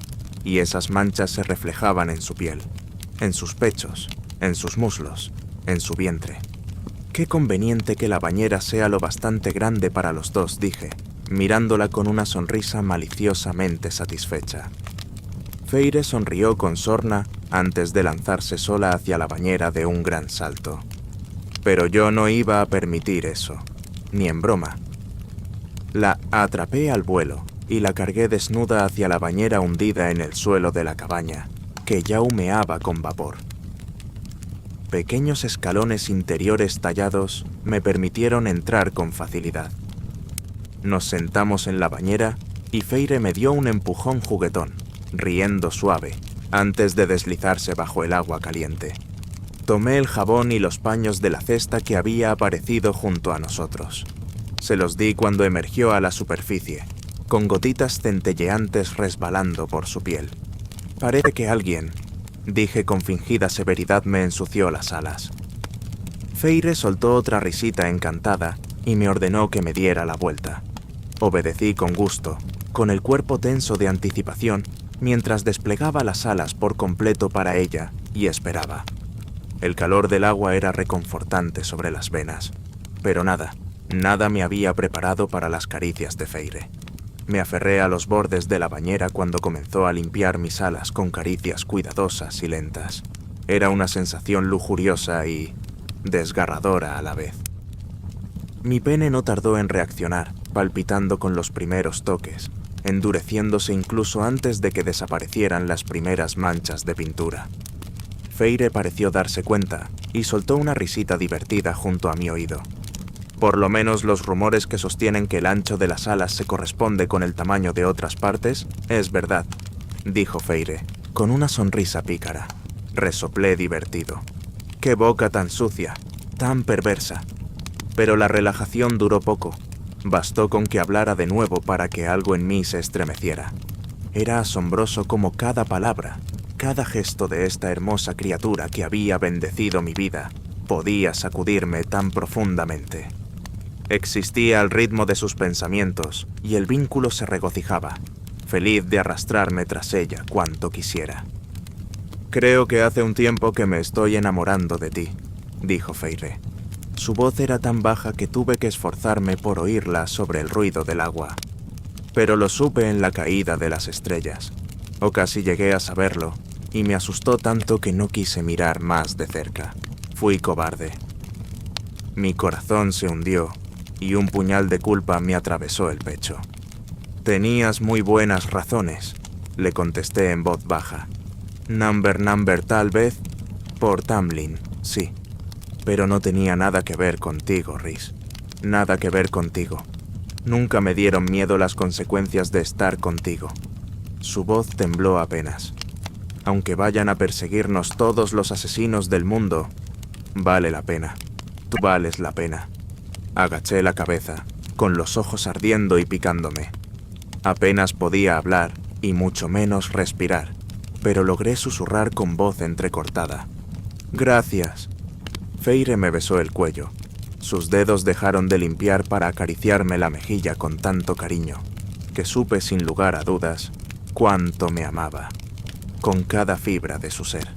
y esas manchas se reflejaban en su piel, en sus pechos, en sus muslos, en su vientre. Qué conveniente que la bañera sea lo bastante grande para los dos, dije, mirándola con una sonrisa maliciosamente satisfecha. Feire sonrió con sorna antes de lanzarse sola hacia la bañera de un gran salto. Pero yo no iba a permitir eso, ni en broma. La atrapé al vuelo y la cargué desnuda hacia la bañera hundida en el suelo de la cabaña, que ya humeaba con vapor. Pequeños escalones interiores tallados me permitieron entrar con facilidad. Nos sentamos en la bañera y Feire me dio un empujón juguetón, riendo suave, antes de deslizarse bajo el agua caliente. Tomé el jabón y los paños de la cesta que había aparecido junto a nosotros. Se los di cuando emergió a la superficie, con gotitas centelleantes resbalando por su piel. Parece que alguien, dije con fingida severidad, me ensució las alas. Feire soltó otra risita encantada y me ordenó que me diera la vuelta. Obedecí con gusto, con el cuerpo tenso de anticipación, mientras desplegaba las alas por completo para ella y esperaba. El calor del agua era reconfortante sobre las venas, pero nada me había preparado para las caricias de Feire. Me aferré a los bordes de la bañera cuando comenzó a limpiar mis alas con caricias cuidadosas y lentas. Era una sensación lujuriosa y desgarradora a la vez. Mi pene no tardó en reaccionar, palpitando con los primeros toques, endureciéndose incluso antes de que desaparecieran las primeras manchas de pintura. Feire pareció darse cuenta y soltó una risita divertida junto a mi oído. Por lo menos los rumores que sostienen que el ancho de las alas se corresponde con el tamaño de otras partes es verdad, dijo Feire, con una sonrisa pícara. Resoplé divertido. ¡Qué boca tan sucia, tan perversa! Pero la relajación duró poco. Bastó con que hablara de nuevo para que algo en mí se estremeciera. Era asombroso cómo cada palabra, cada gesto de esta hermosa criatura que había bendecido mi vida, podía sacudirme tan profundamente. Existía al ritmo de sus pensamientos y el vínculo se regocijaba, feliz de arrastrarme tras ella cuanto quisiera. «Creo que hace un tiempo que me estoy enamorando de ti», dijo Feire. Su voz era tan baja que tuve que esforzarme por oírla sobre el ruido del agua. Pero lo supe en la caída de las estrellas, o casi llegué a saberlo, y me asustó tanto que no quise mirar más de cerca. Fui cobarde. Mi corazón se hundió y un puñal de culpa me atravesó el pecho. «Tenías muy buenas razones», le contesté en voz baja. Number tal vez, por Tamlin, sí. Pero no tenía nada que ver contigo, Rhys. Nada que ver contigo. Nunca me dieron miedo las consecuencias de estar contigo. Su voz tembló apenas. Aunque vayan a perseguirnos todos los asesinos del mundo, vale la pena. Tú vales la pena. Agaché la cabeza, con los ojos ardiendo y picándome. Apenas podía hablar y mucho menos respirar, pero logré susurrar con voz entrecortada. «Gracias». Feire me besó el cuello. Sus dedos dejaron de limpiar para acariciarme la mejilla con tanto cariño, que supe sin lugar a dudas cuánto me amaba. con cada fibra de su ser.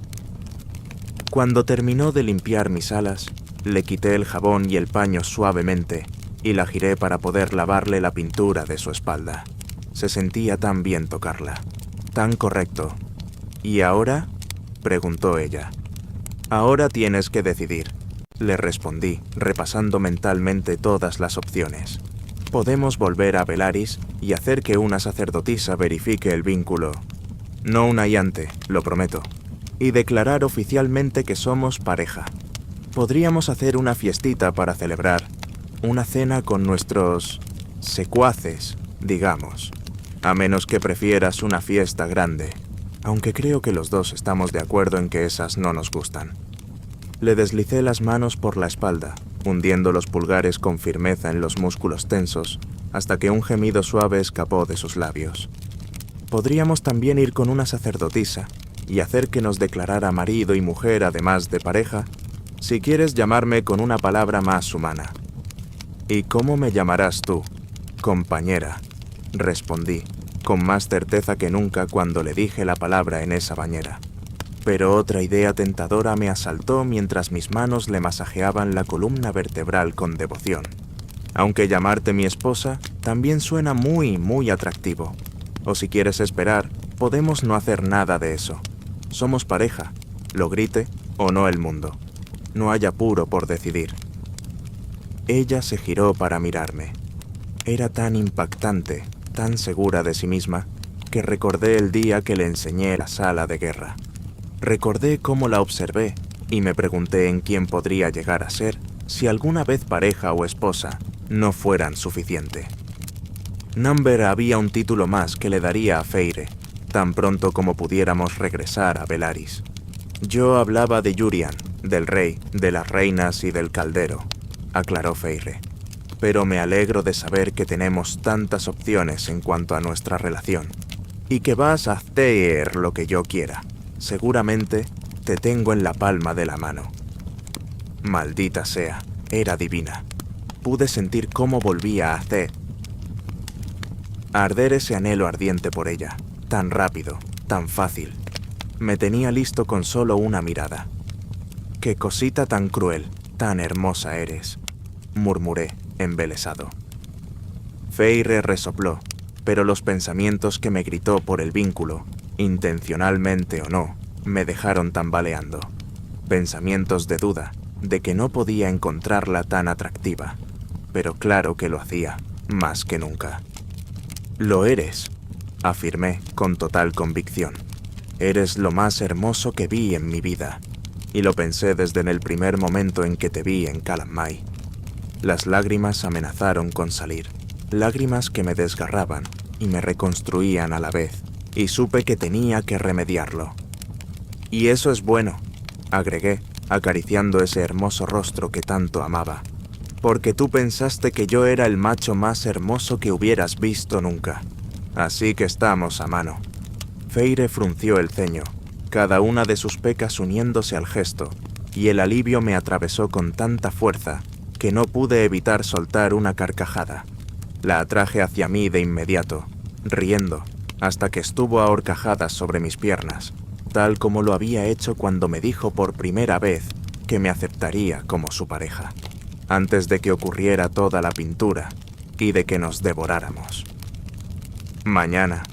Cuando terminó de limpiar mis alas, le quité el jabón y el paño suavemente y la giré para poder lavarle la pintura de su espalda. Se sentía tan bien tocarla, tan correcto. ¿Y ahora?, preguntó ella. Ahora tienes que decidir, le respondí, repasando mentalmente todas las opciones. Podemos volver a Velaris y hacer que una sacerdotisa verifique el vínculo. No un ayante, lo prometo. Y declarar oficialmente que somos pareja. Podríamos hacer una fiestita para celebrar. Una cena con nuestros secuaces, digamos. A menos que prefieras una fiesta grande. Aunque creo que los dos estamos de acuerdo en que esas no nos gustan. Le deslicé las manos por la espalda, hundiendo los pulgares con firmeza en los músculos tensos, hasta que un gemido suave escapó de sus labios. Podríamos también ir con una sacerdotisa y hacer que nos declarara marido y mujer además de pareja, si quieres llamarme con una palabra más humana. ¿Y cómo me llamarás tú? Compañera, respondí, con más certeza que nunca cuando le dije la palabra en esa bañera. Pero otra idea tentadora me asaltó mientras mis manos le masajeaban la columna vertebral con devoción. Aunque llamarte mi esposa también suena muy, muy atractivo. O si quieres esperar, podemos no hacer nada de eso. Somos pareja, lo grite o no el mundo. No hay apuro por decidir. Ella se giró para mirarme. Era tan impactante, tan segura de sí misma, que recordé el día que le enseñé la sala de guerra. Recordé cómo la observé y me pregunté en quién podría llegar a ser si alguna vez pareja o esposa no fueran suficiente. Number había un título más que le daría a Feire, tan pronto como pudiéramos regresar a Velaris. Yo hablaba de Yurian, del rey, de las reinas y del caldero, aclaró Feire. Pero me alegro de saber que tenemos tantas opciones en cuanto a nuestra relación, y que vas a hacer lo que yo quiera. Seguramente te tengo en la palma de la mano. Maldita sea, era divina. Pude sentir cómo volvía a arder ese anhelo ardiente por ella, tan rápido, tan fácil. Me tenía listo con solo una mirada. «Qué cosita tan cruel, tan hermosa eres», murmuré, embelesado. Feire resopló, pero los pensamientos que me gritó por el vínculo, intencionalmente o no, me dejaron tambaleando. Pensamientos de duda, de que no podía encontrarla tan atractiva, pero claro que lo hacía, más que nunca. «Lo eres», afirmé con total convicción. «Eres lo más hermoso que vi en mi vida, y lo pensé desde el primer momento en que te vi en Calanmai». Las lágrimas amenazaron con salir, lágrimas que me desgarraban y me reconstruían a la vez, y supe que tenía que remediarlo. «Y eso es bueno», agregué, acariciando ese hermoso rostro que tanto amaba, «porque tú pensaste que yo era el macho más hermoso que hubieras visto nunca. Así que estamos a mano». Feire frunció el ceño, cada una de sus pecas uniéndose al gesto, y el alivio me atravesó con tanta fuerza que no pude evitar soltar una carcajada. La atraje hacia mí de inmediato, riendo, hasta que estuvo a horcajadas sobre mis piernas, tal como lo había hecho cuando me dijo por primera vez que me aceptaría como su pareja, antes de que ocurriera toda la pintura y de que nos devoráramos. «Mañana»,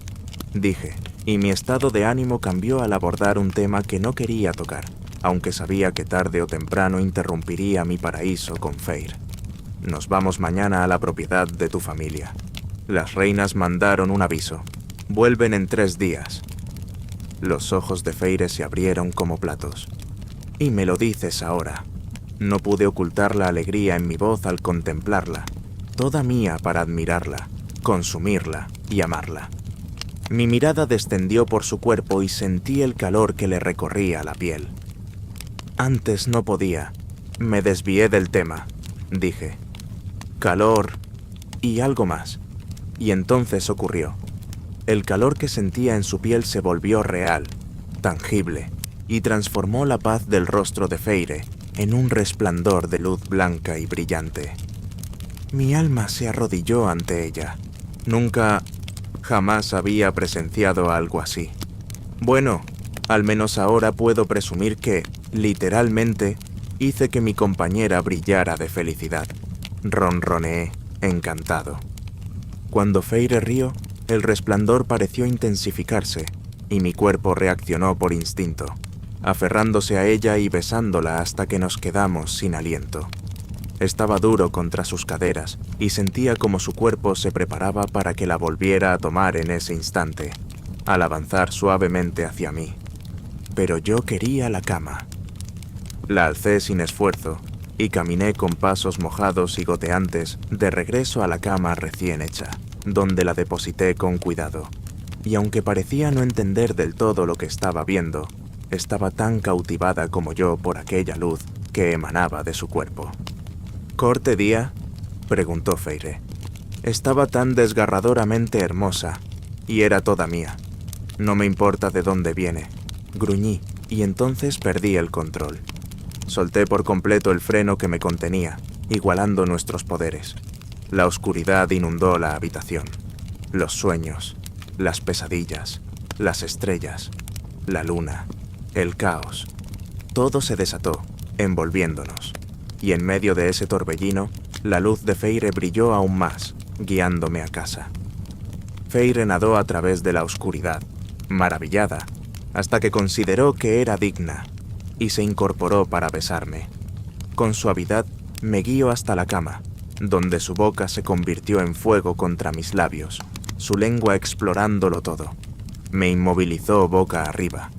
dije, y mi estado de ánimo cambió al abordar un tema que no quería tocar, aunque sabía que tarde o temprano interrumpiría mi paraíso con Feire. «Nos vamos mañana a la propiedad de tu familia. Las reinas mandaron un aviso. Vuelven en 3 días». Los ojos de Feire se abrieron como platos. «Y me lo dices ahora». No pude ocultar la alegría en mi voz al contemplarla, toda mía para admirarla, consumirla y amarla. Mi mirada descendió por su cuerpo y sentí el calor que le recorría la piel. «Antes no podía. Me desvié del tema», dije. «Calor y algo más». Y entonces ocurrió. El calor que sentía en su piel se volvió real, tangible, y transformó la paz del rostro de Feire en un resplandor de luz blanca y brillante. Mi alma se arrodilló ante ella. Jamás había presenciado algo así. «Bueno», Al menos ahora puedo presumir que, literalmente, hice que mi compañera brillara de felicidad. Ronroneé, encantado. Cuando Feire rió, el resplandor pareció intensificarse, y mi cuerpo reaccionó por instinto, aferrándose a ella y besándola hasta que nos quedamos sin aliento. Estaba duro contra sus caderas y sentía como su cuerpo se preparaba para que la volviera a tomar en ese instante, al avanzar suavemente hacia mí. Pero yo quería la cama. La alcé sin esfuerzo y caminé con pasos mojados y goteantes de regreso a la cama recién hecha, donde la deposité con cuidado. Y aunque parecía no entender del todo lo que estaba viendo, estaba tan cautivada como yo por aquella luz que emanaba de su cuerpo. «¿Corte día?», preguntó Feire. Estaba tan desgarradoramente hermosa, y era toda mía. «No me importa de dónde viene», gruñí, y entonces perdí el control. Solté por completo el freno que me contenía, igualando nuestros poderes. La oscuridad inundó la habitación. Los sueños, las pesadillas, las estrellas, la luna, el caos. Todo se desató, envolviéndonos. Y en medio de ese torbellino, la luz de Feire brilló aún más, guiándome a casa. Feire nadó a través de la oscuridad, maravillada, hasta que consideró que era digna, y se incorporó para besarme. Con suavidad me guió hasta la cama, donde su boca se convirtió en fuego contra mis labios, su lengua explorándolo todo. Me inmovilizó boca arriba,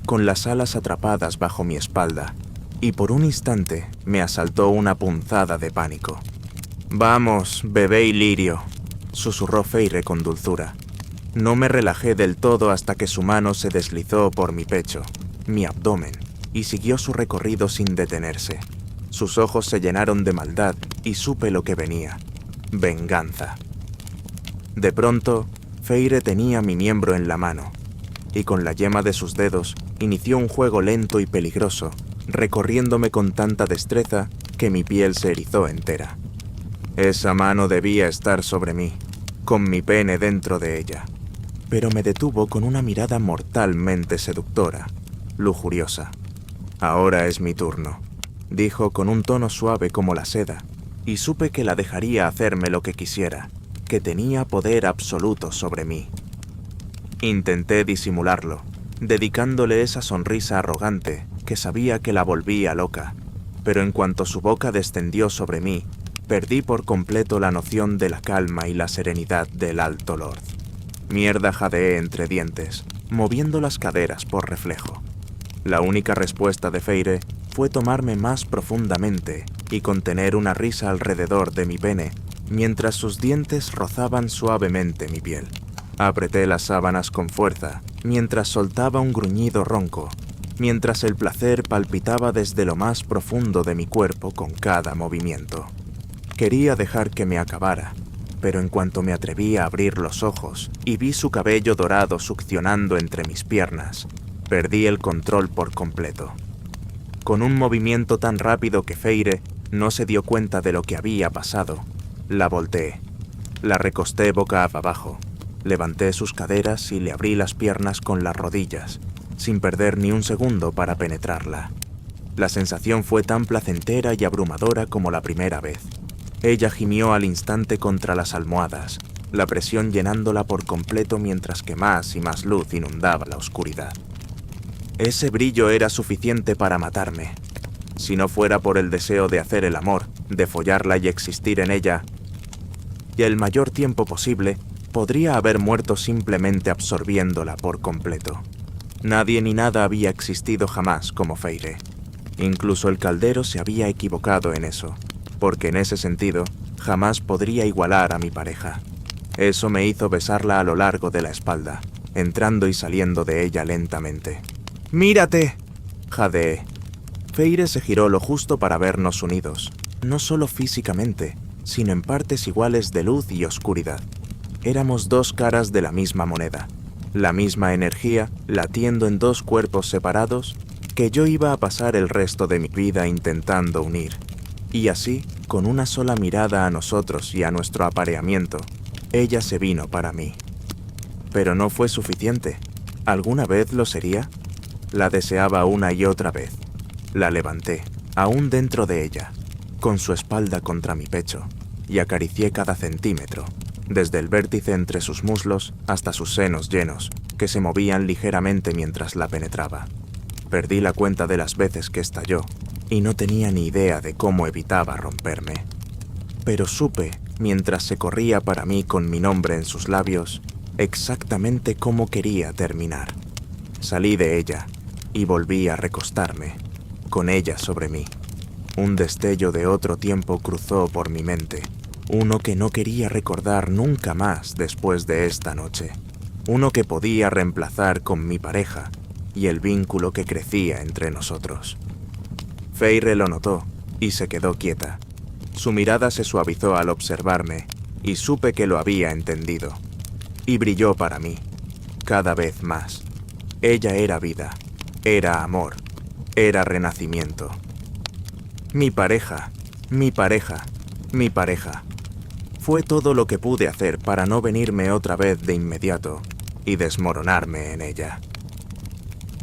con las alas atrapadas bajo mi espalda, y por un instante me asaltó una punzada de pánico. «Vamos, bebé Ilirio», susurró Feire con dulzura. No me relajé del todo hasta que su mano se deslizó por mi pecho, mi abdomen, y siguió su recorrido sin detenerse. Sus ojos se llenaron de maldad y supe lo que venía: venganza. De pronto, Feire tenía mi miembro en la mano, y con la yema de sus dedos inició un juego lento y peligroso, recorriéndome con tanta destreza que mi piel se erizó entera. Esa mano debía estar sobre mí, con mi pene dentro de ella, pero me detuvo con una mirada mortalmente seductora, lujuriosa. «Ahora es mi turno», dijo con un tono suave como la seda, y supe que la dejaría hacerme lo que quisiera, que tenía poder absoluto sobre mí. Intenté disimularlo, dedicándole esa sonrisa arrogante que sabía que la volvía loca, pero en cuanto su boca descendió sobre mí, perdí por completo la noción de la calma y la serenidad del Alto Lord. Mierda, jadeé entre dientes, moviendo las caderas por reflejo. La única respuesta de Feire fue tomarme más profundamente y contener una risa alrededor de mi pene, mientras sus dientes rozaban suavemente mi piel. Apreté las sábanas con fuerza, mientras soltaba un gruñido ronco, mientras el placer palpitaba desde lo más profundo de mi cuerpo con cada movimiento. Quería dejar que me acabara, pero en cuanto me atreví a abrir los ojos y vi su cabello dorado succionando entre mis piernas, perdí el control por completo. Con un movimiento tan rápido que Feire no se dio cuenta de lo que había pasado, la volteé, la recosté boca abajo, levanté sus caderas y le abrí las piernas con las rodillas, sin perder ni un segundo para penetrarla. La sensación fue tan placentera y abrumadora como la primera vez. Ella gimió al instante contra las almohadas, la presión llenándola por completo mientras que más y más luz inundaba la oscuridad. Ese brillo era suficiente para matarme. Si no fuera por el deseo de hacer el amor, de follarla y existir en ella, y el mayor tiempo posible, podría haber muerto simplemente absorbiéndola por completo. Nadie ni nada había existido jamás como Feire. Incluso el caldero se había equivocado en eso, porque en ese sentido jamás podría igualar a mi pareja. Eso me hizo besarla a lo largo de la espalda, entrando y saliendo de ella lentamente. «¡Mírate!», jadeé. Feire se giró lo justo para vernos unidos, no solo físicamente, sino en partes iguales de luz y oscuridad. Éramos dos caras de la misma moneda, la misma energía latiendo en dos cuerpos separados que yo iba a pasar el resto de mi vida intentando unir. Y así, con una sola mirada a nosotros y a nuestro apareamiento, ella se vino para mí. Pero no fue suficiente. ¿Alguna vez lo sería? La deseaba una y otra vez. La levanté, aún dentro de ella, con su espalda contra mi pecho, y acaricié cada centímetro, desde el vértice entre sus muslos hasta sus senos llenos, que se movían ligeramente mientras la penetraba. Perdí la cuenta de las veces que estalló, y no tenía ni idea de cómo evitaba romperme. Pero supe, mientras se corría para mí con mi nombre en sus labios, exactamente cómo quería terminar. Salí de ella, y volví a recostarme, con ella sobre mí. Un destello de otro tiempo cruzó por mi mente, uno que no quería recordar nunca más después de esta noche, uno que podía reemplazar con mi pareja y el vínculo que crecía entre nosotros. Feire lo notó y se quedó quieta. Su mirada se suavizó al observarme y supe que lo había entendido. Y brilló para mí, cada vez más. Ella era vida, era amor, era renacimiento. Mi pareja, mi pareja, mi pareja. Fue todo lo que pude hacer para no venirme otra vez de inmediato y desmoronarme en ella.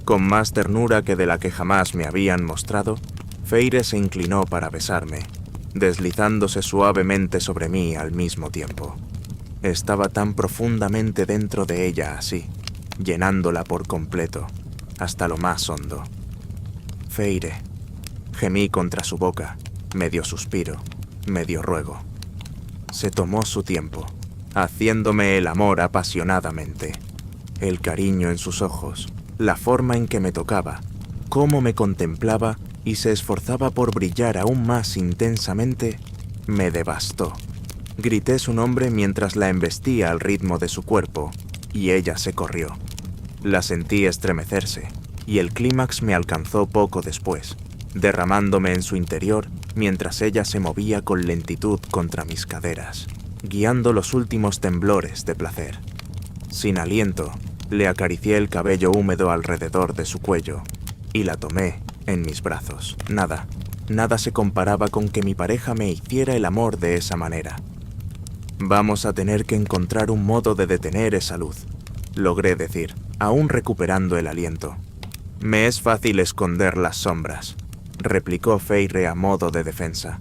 Con más ternura que de la que jamás me habían mostrado, Feire se inclinó para besarme, deslizándose suavemente sobre mí al mismo tiempo. Estaba tan profundamente dentro de ella así, llenándola por completo, hasta lo más hondo. Feire. Gemí contra su boca, medio suspiro, medio ruego. Se tomó su tiempo, haciéndome el amor apasionadamente. El cariño en sus ojos, la forma en que me tocaba, cómo me contemplaba y se esforzaba por brillar aún más intensamente, me devastó. Grité su nombre mientras la embestía al ritmo de su cuerpo, y ella se corrió. La sentí estremecerse, y el clímax me alcanzó poco después, derramándome en su interior mientras ella se movía con lentitud contra mis caderas, guiando los últimos temblores de placer. Sin aliento, le acaricié el cabello húmedo alrededor de su cuello y la tomé en mis brazos. Nada se comparaba con que mi pareja me hiciera el amor de esa manera. Vamos a tener que encontrar un modo de detener esa luz, logré decir, aún recuperando el aliento. Me es fácil esconder las sombras, replicó Feire a modo de defensa.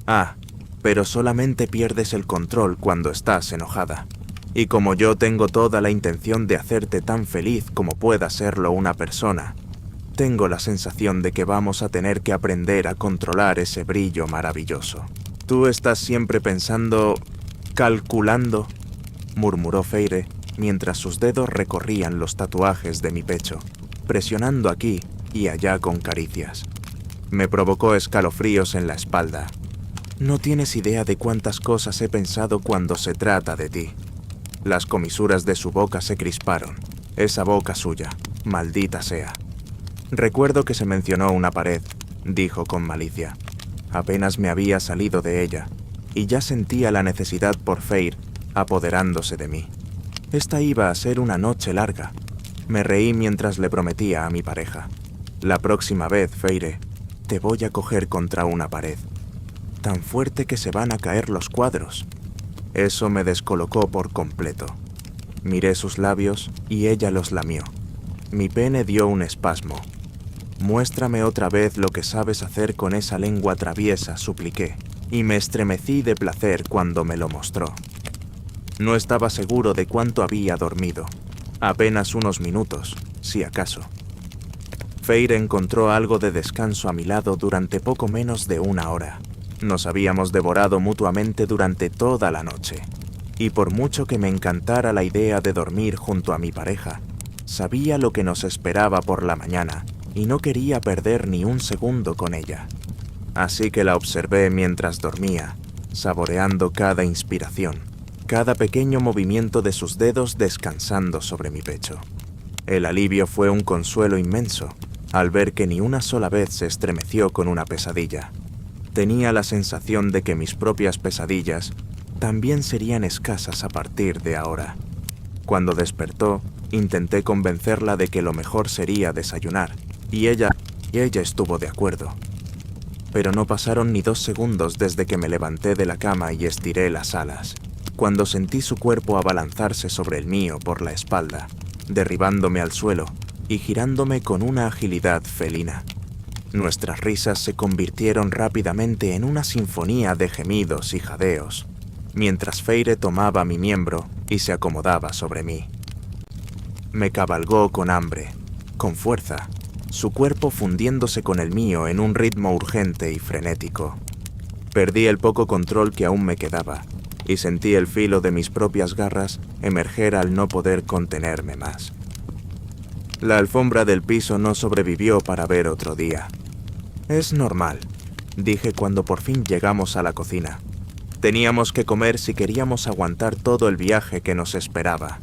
Ah, pero solamente pierdes el control cuando estás enojada. Y como yo tengo toda la intención de hacerte tan feliz como pueda serlo una persona, tengo la sensación de que vamos a tener que aprender a controlar ese brillo maravilloso. Tú estás siempre pensando, calculando, murmuró Feire mientras sus dedos recorrían los tatuajes de mi pecho, presionando aquí y allá con caricias. Me provocó escalofríos en la espalda. No tienes idea de cuántas cosas he pensado cuando se trata de ti. Las comisuras de su boca se crisparon. Esa boca suya, maldita sea. Recuerdo que se mencionó una pared, dijo con malicia. Apenas me había salido de ella, y ya sentía la necesidad por Feire apoderándose de mí. Esta iba a ser una noche larga. Me reí mientras le prometía a mi pareja. La próxima vez, Feire, te voy a coger contra una pared. Tan fuerte que se van a caer los cuadros. Eso me descolocó por completo. Miré sus labios y ella los lamió. Mi pene dio un espasmo. Muéstrame otra vez lo que sabes hacer con esa lengua traviesa, supliqué, y me estremecí de placer cuando me lo mostró. No estaba seguro de cuánto había dormido. Apenas unos minutos, si acaso. Feire encontró algo de descanso a mi lado durante poco menos de una hora. Nos habíamos devorado mutuamente durante toda la noche. Y por mucho que me encantara la idea de dormir junto a mi pareja, sabía lo que nos esperaba por la mañana y no quería perder ni un segundo con ella. Así que la observé mientras dormía, saboreando cada inspiración, cada pequeño movimiento de sus dedos descansando sobre mi pecho. El alivio fue un consuelo inmenso al ver que ni una sola vez se estremeció con una pesadilla. Tenía la sensación de que mis propias pesadillas también serían escasas a partir de ahora. Cuando despertó, intenté convencerla de que lo mejor sería desayunar, y ella estuvo de acuerdo. Pero no pasaron ni 2 segundos desde que me levanté de la cama y estiré las alas, cuando sentí su cuerpo abalanzarse sobre el mío por la espalda, derribándome al suelo y girándome con una agilidad felina. Nuestras risas se convirtieron rápidamente en una sinfonía de gemidos y jadeos, mientras Feire tomaba mi miembro y se acomodaba sobre mí. Me cabalgó con hambre, con fuerza, su cuerpo fundiéndose con el mío en un ritmo urgente y frenético. Perdí el poco control que aún me quedaba y sentí el filo de mis propias garras emerger al no poder contenerme más. La alfombra del piso no sobrevivió para ver otro día. Es normal, dije cuando por fin llegamos a la cocina. Teníamos que comer si queríamos aguantar todo el viaje que nos esperaba.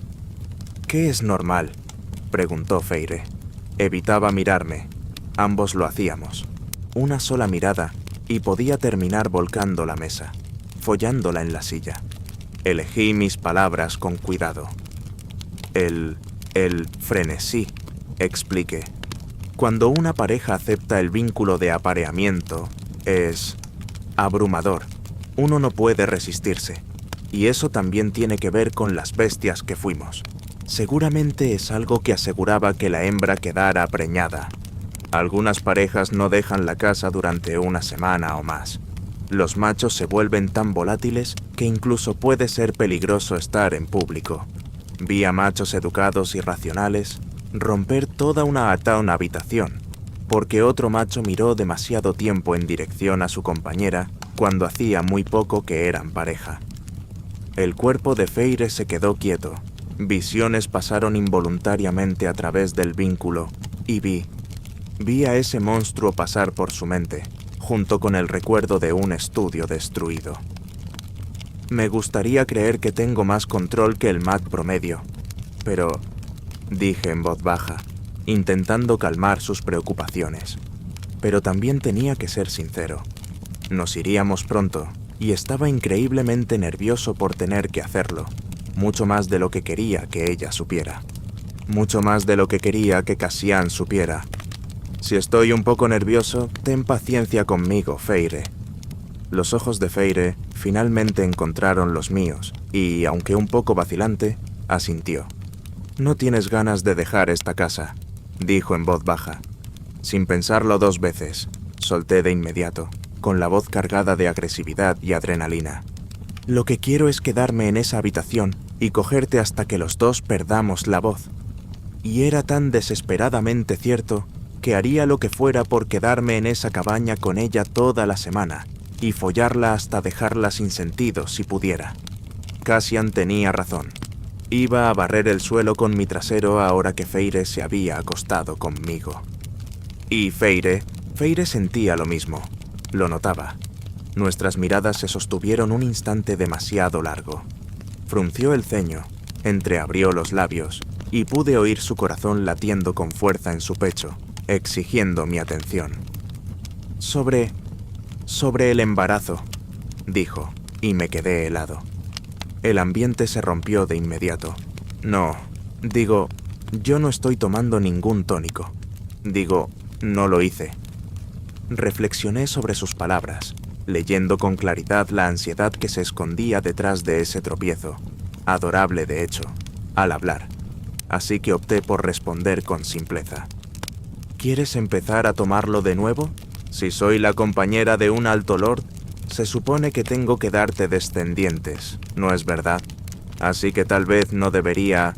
¿Qué es normal?, preguntó Feire. Evitaba mirarme. Ambos lo hacíamos. Una sola mirada y podía terminar volcando la mesa, follándola en la silla. Elegí mis palabras con cuidado. El frenesí, expliqué. Cuando una pareja acepta el vínculo de apareamiento, es abrumador. Uno no puede resistirse. Y eso también tiene que ver con las bestias que fuimos. Seguramente es algo que aseguraba que la hembra quedara preñada. Algunas parejas no dejan la casa durante una semana o más. Los machos se vuelven tan volátiles que incluso puede ser peligroso estar en público. Vi a machos educados y racionales romper toda una habitación porque otro macho miró demasiado tiempo en dirección a su compañera cuando hacía muy poco que eran pareja. El cuerpo de Feire se quedó quieto. Visiones pasaron involuntariamente a través del vínculo y vi a ese monstruo pasar por su mente, junto con el recuerdo de un estudio destruido. Me gustaría creer que tengo más control que el Mac promedio, pero, dije en voz baja, intentando calmar sus preocupaciones. Pero también tenía que ser sincero. Nos iríamos pronto, y estaba increíblemente nervioso por tener que hacerlo, mucho más de lo que quería que ella supiera. Mucho más de lo que quería que Cassian supiera. Si estoy un poco nervioso, ten paciencia conmigo, Feire. Los ojos de Feire finalmente encontraron los míos y, aunque un poco vacilante, asintió. No tienes ganas de dejar esta casa, dijo en voz baja. Sin pensarlo 2 veces, solté de inmediato, con la voz cargada de agresividad y adrenalina. Lo que quiero es quedarme en esa habitación y cogerte hasta que los dos perdamos la voz. Y era tan desesperadamente cierto que haría lo que fuera por quedarme en esa cabaña con ella toda la semana y follarla hasta dejarla sin sentido si pudiera. Cassian tenía razón. Iba a barrer el suelo con mi trasero ahora que Feire se había acostado conmigo. Y Feire sentía lo mismo. Lo notaba. Nuestras miradas se sostuvieron un instante demasiado largo. Frunció el ceño, entreabrió los labios y pude oír su corazón latiendo con fuerza en su pecho, exigiendo mi atención. Sobre el embarazo, dijo, y me quedé helado. El ambiente se rompió de inmediato. Yo no estoy tomando ningún tónico. No lo hice. Reflexioné sobre sus palabras, leyendo con claridad la ansiedad que se escondía detrás de ese tropiezo, adorable de hecho, al hablar. Así que opté por responder con simpleza. ¿Quieres empezar a tomarlo de nuevo? Si soy la compañera de un alto lord, se supone que tengo que darte descendientes, ¿no es verdad? Así que tal vez no debería...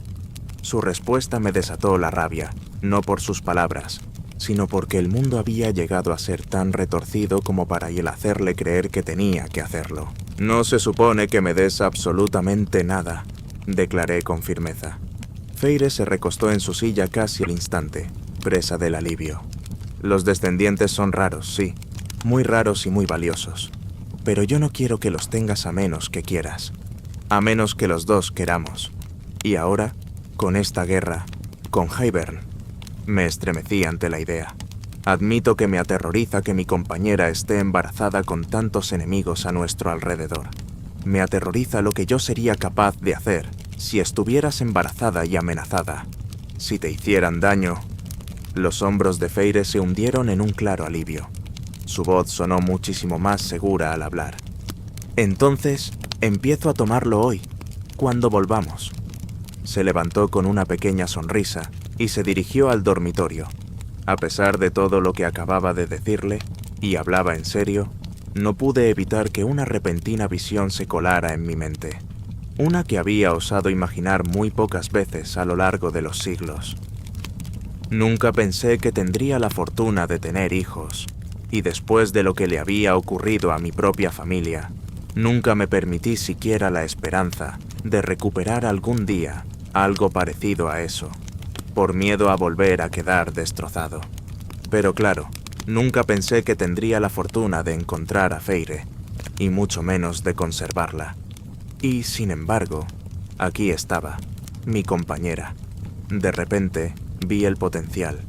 Su respuesta me desató la rabia, no por sus palabras, sino porque el mundo había llegado a ser tan retorcido como para el hacerle creer que tenía que hacerlo. No se supone que me des absolutamente nada, declaré con firmeza. Feire se recostó en su silla casi al instante, presa del alivio. Los descendientes son raros, sí, muy raros y muy valiosos. Pero yo no quiero que los tengas a menos que quieras, a menos que los dos queramos. Y ahora, con esta guerra, con Hybern, me estremecí ante la idea. Admito que me aterroriza que mi compañera esté embarazada con tantos enemigos a nuestro alrededor. Me aterroriza lo que yo sería capaz de hacer si estuvieras embarazada y amenazada. Si te hicieran daño... Los hombros de Feire se hundieron en un claro alivio. Su voz sonó muchísimo más segura al hablar. Entonces, empiezo a tomarlo hoy, cuando volvamos. Se levantó con una pequeña sonrisa y se dirigió al dormitorio. A pesar de todo lo que acababa de decirle, y hablaba en serio, no pude evitar que una repentina visión se colara en mi mente. Una que había osado imaginar muy pocas veces a lo largo de los siglos. Nunca pensé que tendría la fortuna de tener hijos, y después de lo que le había ocurrido a mi propia familia, nunca me permití siquiera la esperanza de recuperar algún día algo parecido a eso, por miedo a volver a quedar destrozado. Pero claro, nunca pensé que tendría la fortuna de encontrar a Feire, y mucho menos de conservarla. Y, sin embargo, aquí estaba, mi compañera. De repente, vi el potencial,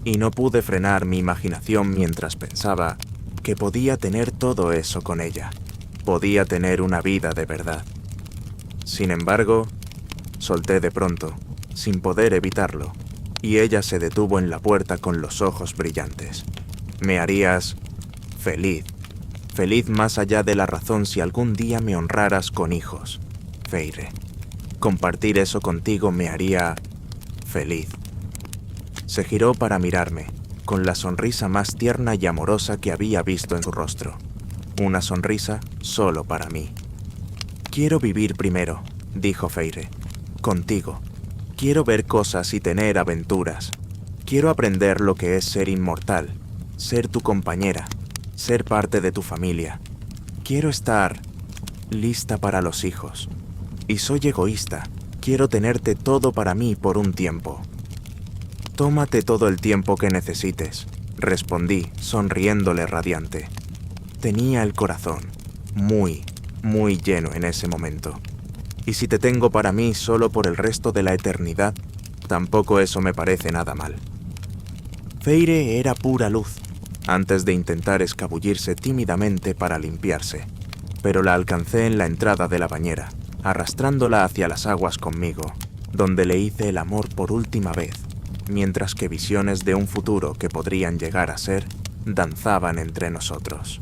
y no pude frenar mi imaginación mientras pensaba que podía tener todo eso con ella. Podía tener una vida de verdad. Sin embargo, solté de pronto, sin poder evitarlo, y ella se detuvo en la puerta con los ojos brillantes. Me harías feliz, feliz más allá de la razón si algún día me honraras con hijos, Feire. Compartir eso contigo me haría feliz. Se giró para mirarme, con la sonrisa más tierna y amorosa que había visto en su rostro. Una sonrisa solo para mí. Quiero vivir primero, dijo Feire, contigo. Quiero ver cosas y tener aventuras. Quiero aprender lo que es ser inmortal, ser tu compañera, ser parte de tu familia. Quiero estar lista para los hijos. Y soy egoísta. Quiero tenerte todo para mí por un tiempo. Tómate todo el tiempo que necesites, respondí, sonriéndole radiante. Tenía el corazón muy, muy lleno en ese momento. Y si te tengo para mí solo por el resto de la eternidad, tampoco eso me parece nada mal. Feire era pura luz, antes de intentar escabullirse tímidamente para limpiarse, pero la alcancé en la entrada de la bañera, arrastrándola hacia las aguas conmigo, donde le hice el amor por última vez, mientras que visiones de un futuro que podrían llegar a ser danzaban entre nosotros.